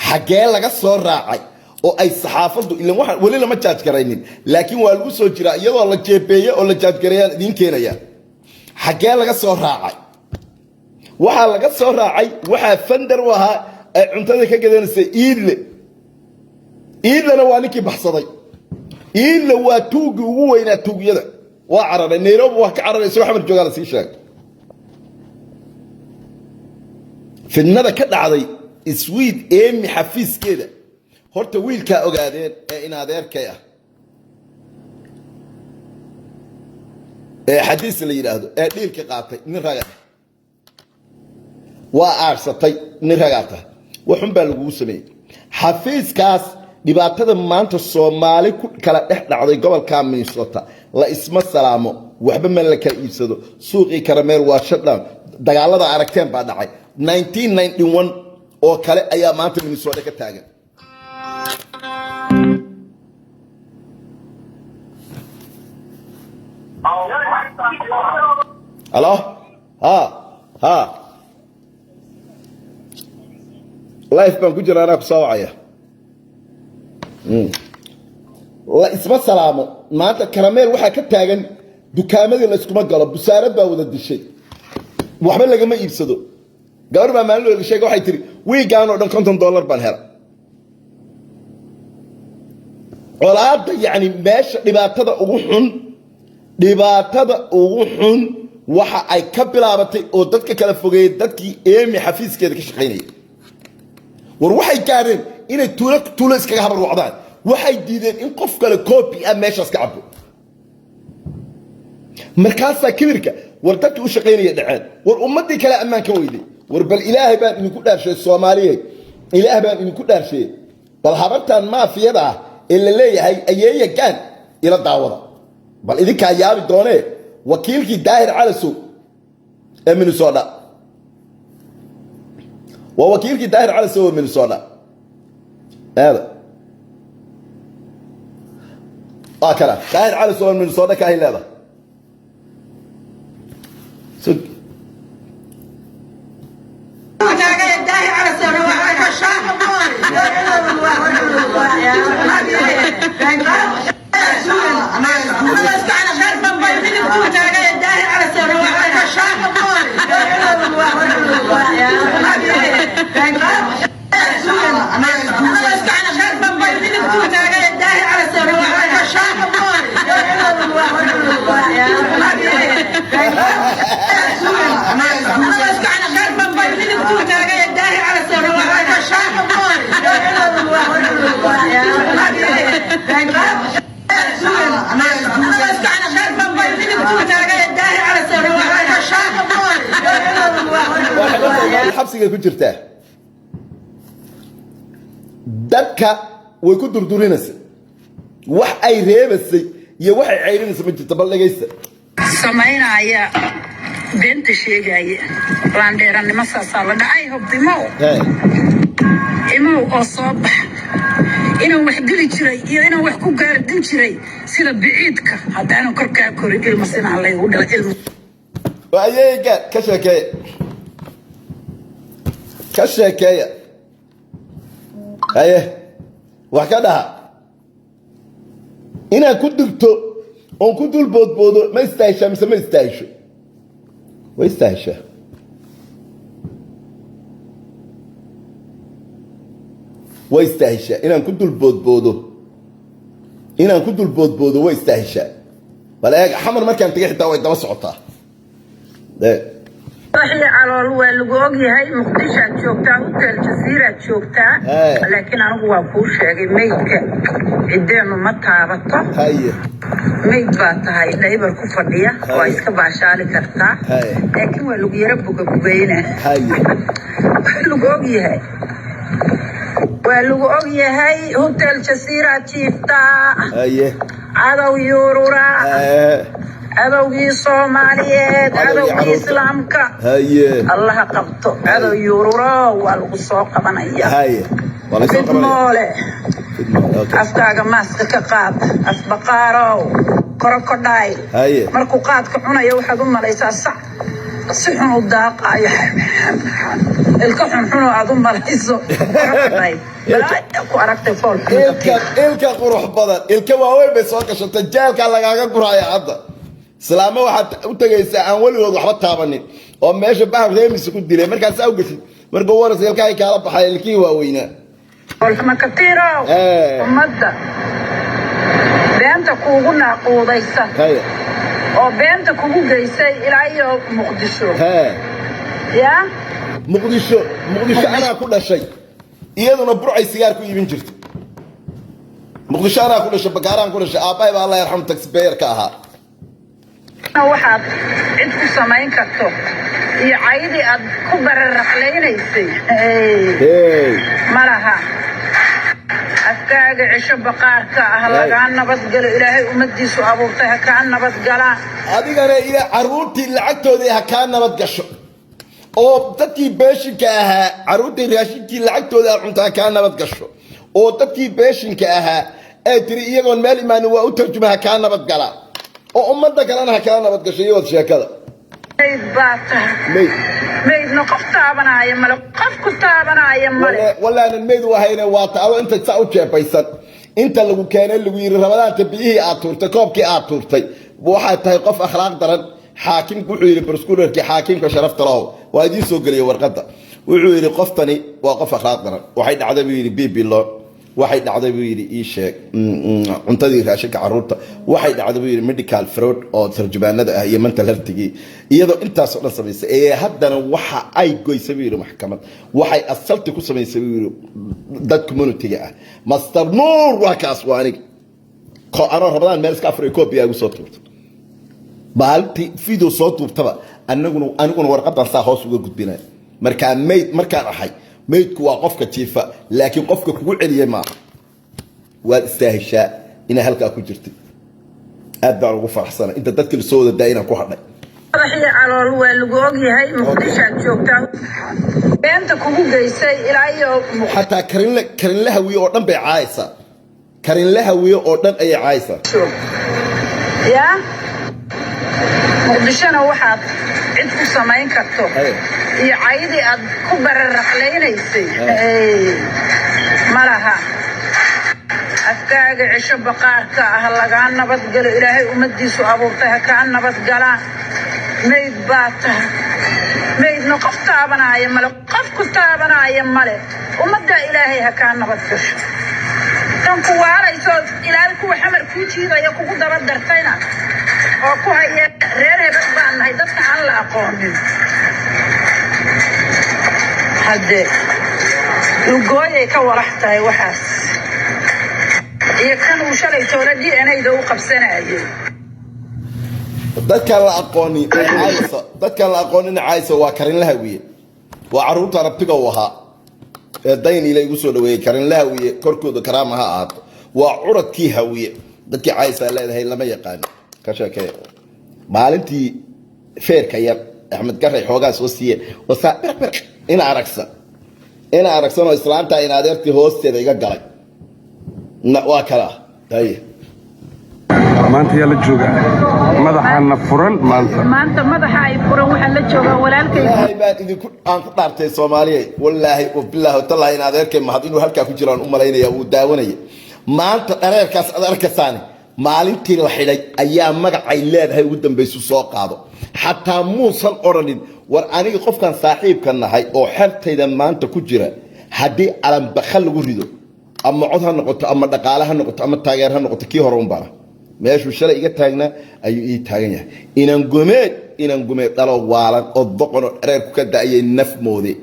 xagee laga soo raacay oo ay saxaafadu ilaa waxa wali lama jaaj garaynin laakiin waa lagu soo jira iyadoo la jeebeeyo oo la jaaj garayaan idin keenaya xagee laga soo raacay waxa laga soo raacay waxa fandar waha ay cuntada ka gadanaysa iidlana waa ninkii baxsaday iidla waa tuugi ugu weynaa tuugiyada waa cararay Nairobi waa ka cararay soo xamar joogaa la sii sheegay fidnada ka dhacday iswiid eemi xafiiskeeda horta wiilka ogaadeen ee in adeerkay ah ee xadiis la yiraahdo ee dhiilka qaatay nin raga waa aarsatay nin ragaata waxun baa lagu sameeyay xafiiskaas dhibaatada maanta Soomaali ku kala dhex dhacday gobolka Minnesota la isma salaamo waxba ma la kala iibsado suuqii karameel waa shadaan dagaalada aragteen baa dhacay 1991 oo kale ayaa maanta Minnesota ka taagan Hello ha life baan ku jiraa ku soo wacaya la isma salaamo maanta karameel waxa ka taagan dukaamadii la iskuma galo busaarad baa wada dishay waxba laga ma iibsado gabar baa maalin loo sheegay waxay tiri wiigaan oo dhan $50 baan helay walaada yani meesha dhibaatada ugu xun waxa ay ka bilaabatay oo dadka kala fogeeyay dadkii eemi xafiiskeeda ka shaqeynayay war waxay gaareen inay tuulo iskaga habar wacdaan waxay diideen in qof kale copy ah meeshaas ka cabo markaasa kibirka war dadkii u shaqeynaya dhaceen war ummadii kale ammaan ka weyday war bal ilaahay baan idinku dhaarshay Soomaaliyeed ilaahay baan idinku dhaarshay bal habartan maafiyada ah ee la leeyahay ayeeya gaan ila daawada bal idinka yaabi doonee wakiilkii daahir calasow ee Minnesota ووكيلك داهر على سوى من الصودا هذا كلام داهر على سوى من الصودا كاهل هذا صدق xabsiga ku jirtaa dadka way ku durdurinaysa wax ay reebasay iyo wax ay ceyrinaysa ma jirto bal dhageysta sameynaya beenta sheegaya laandheeranimo saasaa la dhacay hobdimo imoo oo soo bax inuu wax geli jiray iyo inuu wax ku gaardin jiray sida biciidka haddaanu korkaa korin ilma sinaa laygu dhala ilma waayeega ka sheekeeya haye wax ka dhaha inaad ku digto oon ku dul boodboodo ma istaahishaa mise ma istaahisho way istaahishaa way istaahishaa inaan ku dul boodboodo way istaahishaa bal eeg xamar markaan tagay xitaa way daba socotaa waxay calool waa lagu ogyahay muqdisho aad joogtaa hotel jasiira aad joogtaa laakiin anigu waa kuu sheegay meydka cideenu ma taabato meyd baa tahay dhaybar ku fadhiya waa iska baashaali kartaa laakiin waa lagu yara bugabugayna waa lagu ogyahay hotel jasiira aad jiiftaa cadow yuurura adowgii Soomaaliyeed adowgii Islaamka Allah qabto adow yuururo waa lagu soo qabanaya fidmoole afkaaga maaska ka qaad asbaqaarow krokodayl markuu qaadka cunayo waxaad u malaysaa sac si xun u daaqayo ilka xun aad u malayso krokodayl ku aragtay fool ilka qurux badan ilka waaweyn bay soo gashatay jeelka lagaaga guraya hadda salaamo waxaad u tagaysaa aan weligood waxba taabanin oo meesha bahar reemis ku dilay markaas aw gashay marka waras halkay kala baxay ilkii waaweynaa walxuma ka tiro ummadda beenta kuugu naaquudaysa oo beenta kugu geysay ilaa iyo muqdisho ya muqdisho ana ku dhashay iyaduna burcay sigaar ku iibin jirtay muqdisho ana ku dhashay bakaaraan ku dhashay aabay baa Allah yarxam taxpayer ka ahaa waxaad cid ku samayn karto iyo caydii aad ku bararaqlaynaysay malaha afkaaga cisho baqaarka ah lagaa nabadgalo ilaahay ummadiisu abuurtay ha kaa nabadgala adigana ila caruurtii lacagtoodii ha kaa nabadgasho oo dadkii beeshinka ahaa caruurtii raashinkii lacagtooda cunta ha kaa nabadgasho oo dadkii beeshinka ahaa ee tiri iyagoon meel imaan waa u tarjuma ha kaa nabadgala oo ummadda kalena ha kala nabad gashay wad sheekada meyd baata meydna qof taabanaya male qof ku taabanaya male wallaahi meyd wahayna waa taalo inta saa u jeebaysan inta lagu keenay lagu yiri rabadaanta biyihii aad tuurtay koobkii aad tuurtay waxa tahay qof akhlaaq daran xaakim wuxuu yiri barskuularkii xaakimka sharafta lahow waa idin soo galiyay warqadda wuxuu yiri qoftani waa qof akhlaaq daran waxay dhacday buu yiri bibilo waxay dhacday buu yiri ii sheeg cuntadii raashinka caruurta waxay dhacday buu yiri medical fraud oo tarjumaanada ah iyo mental health iyadoo intaas oo dhan sameysay ee haddana waxa ay goysay buu yiri maxkamad waxay asalti ku sameysay buu yiri dad community ah master nuur waa kaas waa aniga ko ana rabadaan meel iska afray copy ay soo tuurtay baalti video soo tuurtaba aniguna warqadan saa hoos uga gudbinay markaan ahay meydku waa qofka jiifa laakiin qofka kugu celiyay ma waad istaahishaa ina halka ku jirtay aad baan ugu faraxsana inta dadka soo wada daayina ku hadhay madaxii calool waa lagu ogyahay muqdishaad joogtaa beenta kugu geysay ilaa iyo xataa karin la hawiye oo dhan bay caayaysaa karin la hawiye oo dhan ayay caayaysaa yaa muqdishona waxaad cid ku samayn karto iyo caydii aad ku bararaqlaynaysay malaha afkaaga cisho baqaarka ah lagaa nabadgalo ilaahay ummadiisu abuurtay ha kaa nabadgalaan mayd baa tahay maydna qof taabanaya male qof ku taabanaya male ummadda ilaahay ha kaa nabadgasho tan ku waarayso ilaahay kuwa xamar kuu jiidaya kugu daba dartayna oo ku haya reer hebel baan nahay dadka aan la aqoonin hadde lugooyay ka walax tahay waxaas iyo kan uu shalay toola DNA-da u qabsanayay dadka la aqoonin caaysa waa karin la hawiye waa caruurta rabtiga u ahaa ee dayni la igu soo dhaweeyay karin la hawiye korkooda karaama ha ahaato waa curadkii hawiye dadkii caaysa leedahay lama yaqaan ka sheekay maalintii feerka yar Axmed Garay xoogaa soo siiyay wasa ina aragsan oo islaanta in adeertii hoosteeda iga galay waa kala tahay maanta yaa la jooga madaxana furan maanta madaxa ay furan waxa la jooga walaalkay ilaahay baad idinku aan ku dhaartay Soomaaliyeed wallahi wabillahi tallahi in adeerkay mahad inuu halka ku jiraan u maleynaya uu daawanaya maanta dhareerkaas aad arkasaan maalintii la xidhay ayaa magacay leedahay ugu dambaysu soo qaado xataa muusan oranin war aniga qofkan saaxiibka nahay oo xertayda maanta ku jira hadii alan bakhal lagu rido ama cod ha noqoto ama dhaqaale ha noqoto ama taageer ha noqoto kii hore un baa meeshu shalay iga taagna ayuu ii taagan yahay inaan gumeed dhalo waalan oo doqon oo reer ku ka daayay naf moode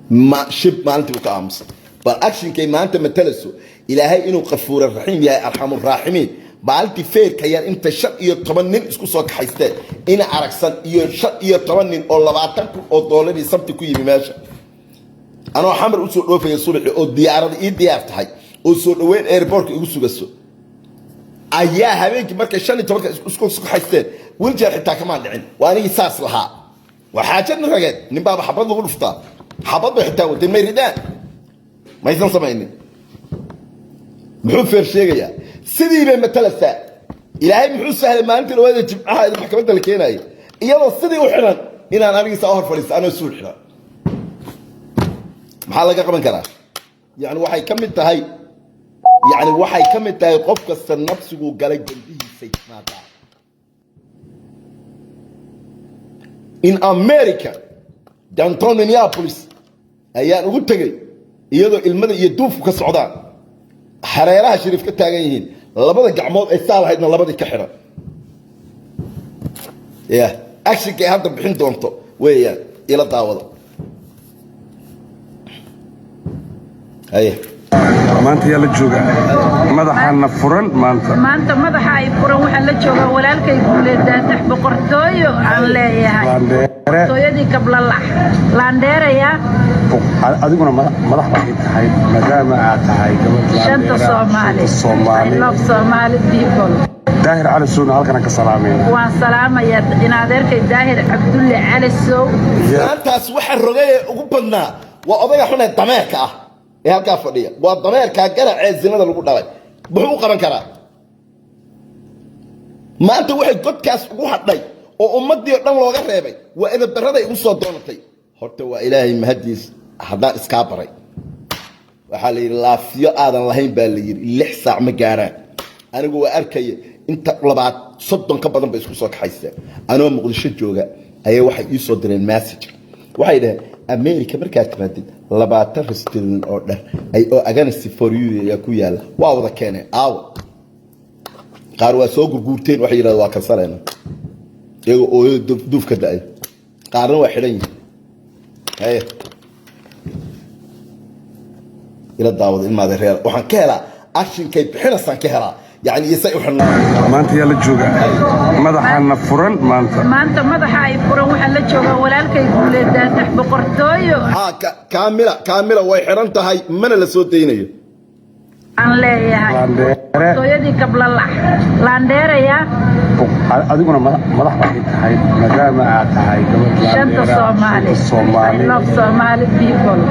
ma shib maalintii u ka aamusan bal action kay maanta matalaso ilaahay inuu qafuur raxiim yahay arhamur raahimiin maalintii feerka yar inta 15 nin isku soo kaxaysteen ina aragsan iyo 15 nin oo 20 oo dollar sabti ku yimi meesha anoo xamar u soo dhoofay subaxi oo diyaarada ii diyaar tahay oo soo dhaweyn airport igu sugaso ayaa habeenkii markay 15 isku kaxaysteen wiljeer xitaa kama dhicin waani saas lahaa waxaajadna rageen nin baa xabad lagu dhuftaa xabad bay xitaa wadin meeridaan ma aysan samaynin muxuu feer sheegaya sidii bay matalasaa ilaahay muxuu sahlay maalintii labaad jimcaha ee maxkamadda la keenay iyadoo sidii u xiran inaan aniga hor fadhiisto anoo suul xiran maxaa laga qaban karaa yani waxay ka mid tahay qof kasta nafsigu galay dambihiisa maanta in America downtown Minneapolis ayaan ugu tagay iyadoo ilmada iyo duufku ka socdaan hareeraha shariif ka taagan yihiin labada gacmood ay saalahaydna labadii ka xiran action kay hadda bixin doonto weeyaan ila daawada maanta yaa la jooga madaxana furan maanta madaxa ay furan waxa la jooga walaalkay guuleedaatax boqortooyo aan leeyahay boqortooyadii kablalax laandeeraya adiguna madax baad tahay maadaama aad tahay gabadha shanta Soomaali I love Somali people daahir cali sow halkan ka salaamayna waan salaamaya in adeerkay daahir cabdulle cali sow taas waxa rogay ugu badnaa waa odayga xun ee dameerka ah ee halka fadhiya waa dameerka garacay zinada lagu dhalay wuxuu qaban karaa maanta waxay godkaas ugu hadhay oo ummadii dhan looga reebay waa ina darada igu soo doonatay horta waa ilaahay mahadiis hadaa iska baray waxa la yiri laafiyo aadan lahayn baa la yiri 6 saac ma gaaraan anigu waa arkay inta 30 ka badan bay isku soo kaxaysteen anoo muqdisho jooga ayay waxay ii soo direen message waxay dhahay America markaa timaadid 20 restaurant oo dhar ay oo against for you ya ku yaala waa wada keenay qaar waa soo gurguurteen waxay yiraahdeen waa ka sareena iyaga oo duuf ka daay qaarna waa xiran yihiin ila daawad in maada reer waxaan ka helaa action kay bixinaysan ka helaa يعني يسأل وحنا ما أنت يلا جوجا مدحنا فرن ما أنت مدح أي فرن وحنا جوجا ولا لك يقول ده تحب قرطايو كاملة ويحرنت هاي من اللي صوتيني aan leeyahay hooyadii kablalax laandheeraya adiguna madax baad tahay maadaama aad tahay shanta Soomaali I love Somali people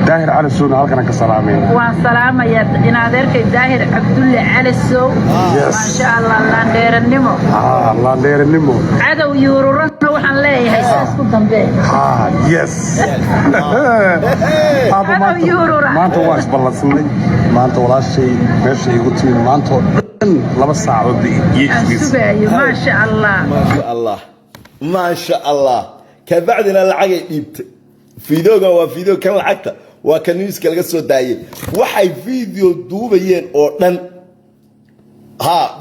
daahir cali sow halkan ka salaamayna waan salaamaya in adeerkay daahir cabdulle cali sow ma sha Allah laandheeranimo cadow yuururana waxaan leeyahay isku dambe yes maanta waa isballansanay maanta walaashay meesha igu timid maanta laba saacadood ma sha Allah ما شاء الله كبعدنا العقل يبت فيديو وفيديو كان لعقته وكان نيوز كان سو دايي waxay video duubayeen oo dhan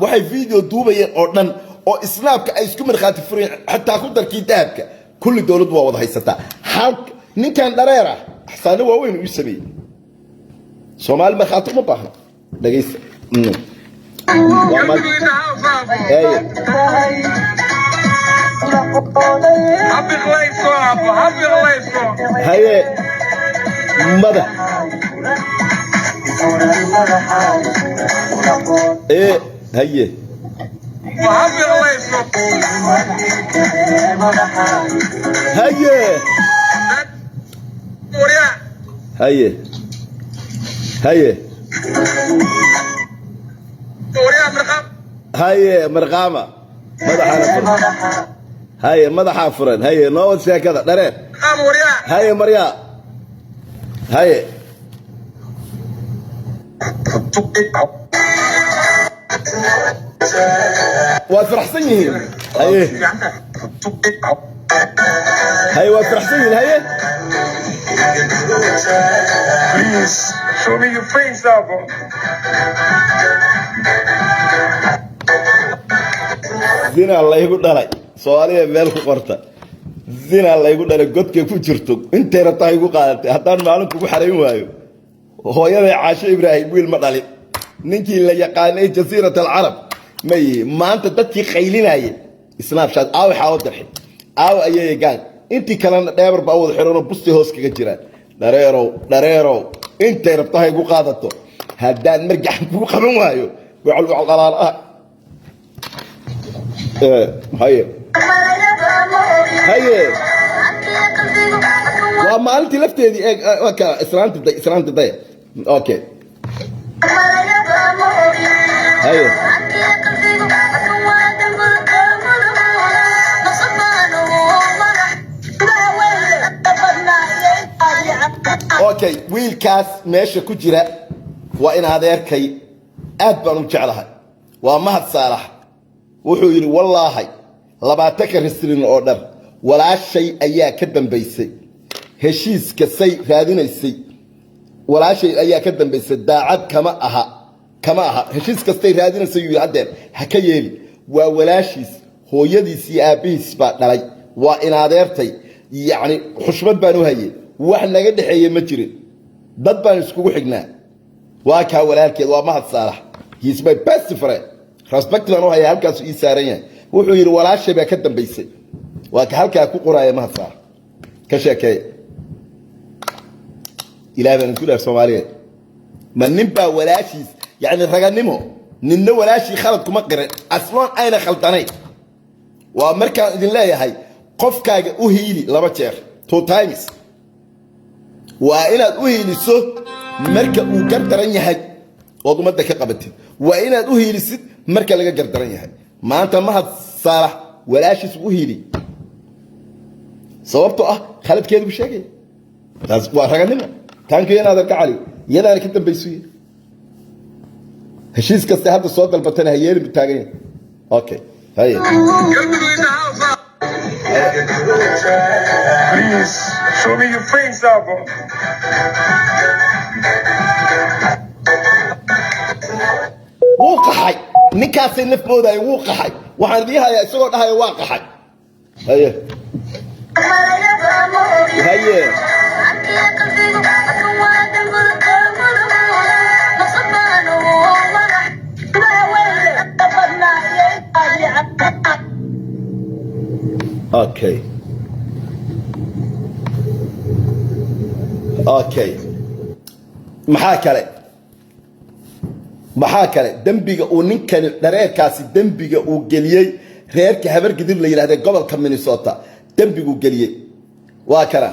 waxay video duubayeen oo dhan oo islaamka ay isku marxaati fureen hatta ku darkii dahabka kulli dawlad waa wada haysata halk ninkan dareera xasana waa weyn u sameeyay Soomaali ma khaatimo baahna dhageysta هاي ماذا ايه هي هي مرقامة هاي مدحها فرن هاي نوض فيها كذا درين هاي مريا هاي وافرح سنين هاي وافرح سنين هاي Please show me your face, Abo. زين الله يقول دلعي سؤالي مالك قرطة زين الله يقول دلعي قد كيف جرتك انت رتاه يقول قالت هتان معلومك بحرين وايو هو يا عاشي إبراهيم ويل مطالب ننكي اللي يقاني جزيرة العرب ما أنت تتكي خيلين هاي سناب شات أو حاول الحين أو أي قال انت كلام دايبر بأول حرون بوستي هوسك جيران داريرو انت رتاه يقول قالته هدان مرجع بقول قبل وايو وعلو على القرار هاي وما أنت لفتي دي أوكي إسرانت دي أوكي هاي أوكي ويل كاس ماشي كجرا وإن هذا يركي أدبر وجعلها وما هتصالح wuxuu yiri wallahi labaataka risirin oo dhar walaashay ayaa ka dambeysay heshiiska say raadinaysay walaashay ayaa ka dambeysay daacad kama aha heshiiska say raadinaysay yiri hadeen ha ka yeeli waa walaashiis hooyadiis iyo aabihiis baa dhalay waa in adeertay yaani xushmad baan u hayay wax naga dhaxeeyay ma jirin dad baan isku xignaa waa ka walaalkeed waa mahad saalax he is my best friend respect lanu haya halkaas ii saaran yahay wuxuu yiri walaashay baa ka dambeysay waa ka halka ku qoraaya mahadsa ka sheekay ilaahay intuu la Soomaaliyeed ma ninba walaashiis yaani raganimo ninna walaashi khalad kuma qiran aslan ayna khaldanay waa marka idin leeyahay qofkaaga u hiili laba jeer two times waa inaad u hiiliso marka uu gar daran yahay oo umada ka qabatid waa inaad u hiilisid marka laga gardaran yahay maanta mahad saalax walaashiis u hiili sababtoo ah khaladkeedu sheegay taas waa raganimo taankeena aad ka cali yadaan ka dambeysay heshiis kasta hadda soo dalbatana hayeelin taagan okay haye Please show me your face, Abo. وقحي نكاسي نفمودا وقحي waxaan diihayaa isagoo dhahay waa qaxay haye okay maxaa kale maxaa kale dambiga uu ninkani dhareerkaasi dambiga uu geliyay reerka habar gidir la yiraahdo gobolka Minnesota dambigu geliyay waa kana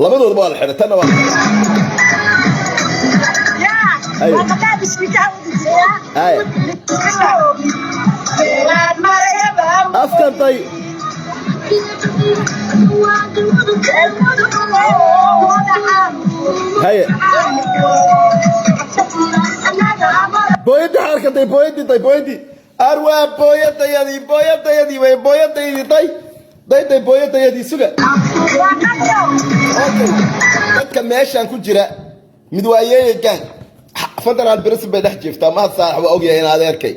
labadooduba waa la xiray tan waa afkan tay هيا بويدي حركة طي بويدي أروى بويدي يدي وي بويدي يدي طي بويدي يدي سوكا كان ماشي أنكو جراء مدوايا كان فترة البرس بدح جفتا ما صاح وأوجي هنا هذا يركي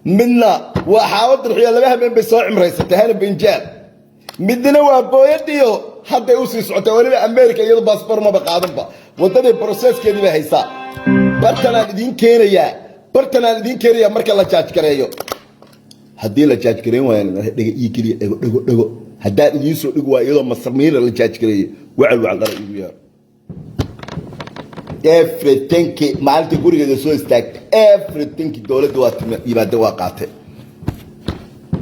منا وحاولت الحياة لها بين بسوع مريسة هنا بنجاب midna waa booyadiyo hadda uu sii socota waliba America iyada passport ma baqaadanba wadada processkeedii bay haysaa bartanaan idin keenaya marka la charge gareeyo hadii la charge gareyn waayeen dhiga ii kaliya dhago hadaa idin soo dhig waa iyadoo masamiir la charge gareeyo wacal qara igu yaar everything maalinta gurigeeda soo istaagtay everything dawladda waa yimaada waa qaatay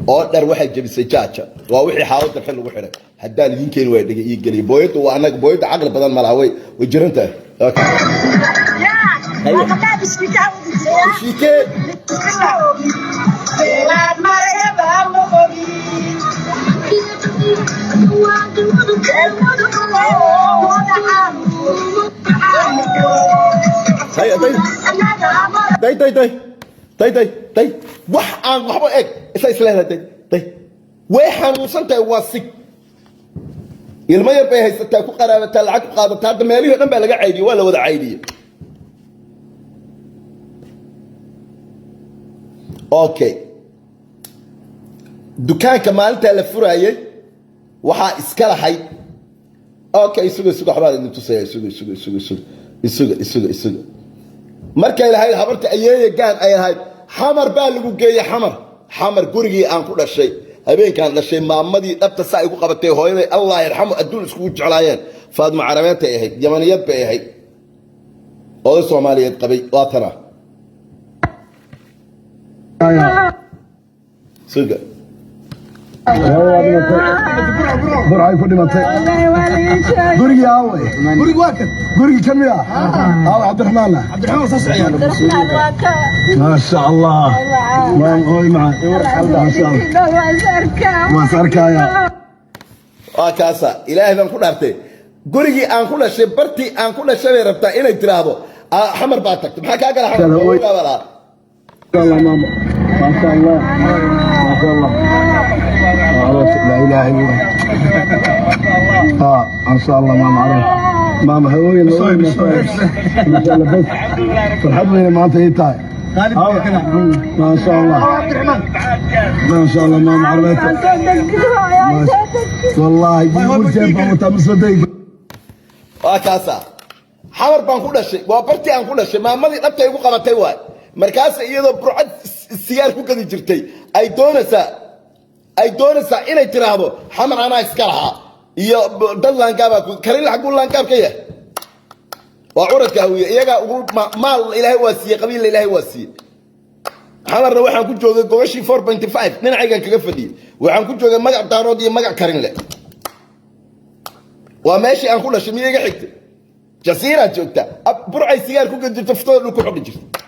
order waxay jabisay jaaja waa wixii xaalada xil lagu xiray hadaa idin keen way dhigay ii galay booyada waa anaga booyada aqal badan malaaway way jiranta طيب وحان وحبا اك اسلا طيب وحان وصلت واسك ilma yar bay haysataa ku qaraabata lacag qaadata hadda meelihii dhan baa laga caydiyay waa la wada caydiyay okay dukaanka maalinta la furayay waxa iska lahayd okay isugu xabaad inta tusay isugu markay lahayd habarta ayeeye gaan ay lahayd xamar baa lagu geeyay xamar gurigii aan ku dhashay habeenkan dhashay maamadii dhabta saa ay ku qabatay hooyaday Allah yarxamo adduun isku jeclaayeen Faadma Carabeenta ay ahayd Yamaniyad bay ahayd oo Soomaaliyeed qabay waa tana suga برعي فدي متى بريء أوي بريء واكد بريء كم يا عبد الرحمن صصعي ما شاء الله ما هو معه ما شاء الله ما سركا يا كاسا إلهي من كل أرتي بريء أن كل شيء برتي أن كل شيء ربطة إلى ترابه حمر باتك بحكي أقل حمر ما شاء الله ماما ما شاء الله ما شاء الله لا اله الا الله ما شاء الله ما معروف ماما هوي ما شاء الله بس فرحت لي ما انت هيتاي ما شاء الله ما شاء الله ما معروف والله يقول جنب متمسدين كاسا حمر بان كل شيء وبرتي ان كل شيء ما مدي دبتay ugu qabatay waay markaas iyadoo burcad siyaar ku gadi jirtay ay doonaysaa inay tiraahdo xamar anaa iska lahaa iyo dad laangaaba karin lacag u laangaab ka yahay waa curadka hawiye iyaga ugu maal ilaahay waa siiyay qabiil ilaahay waa siiyay xamarna waxaan ku joogay gobashii 4.5 dhinacaygan kaga fadhiyay waxaan ku joogay magac daarood iyo magac karin leh waa meeshii aan ku dhashay miyiga xigtay jasiira joogta burcay sigaar ku gadi jirtay ftooda ku xogay jirtay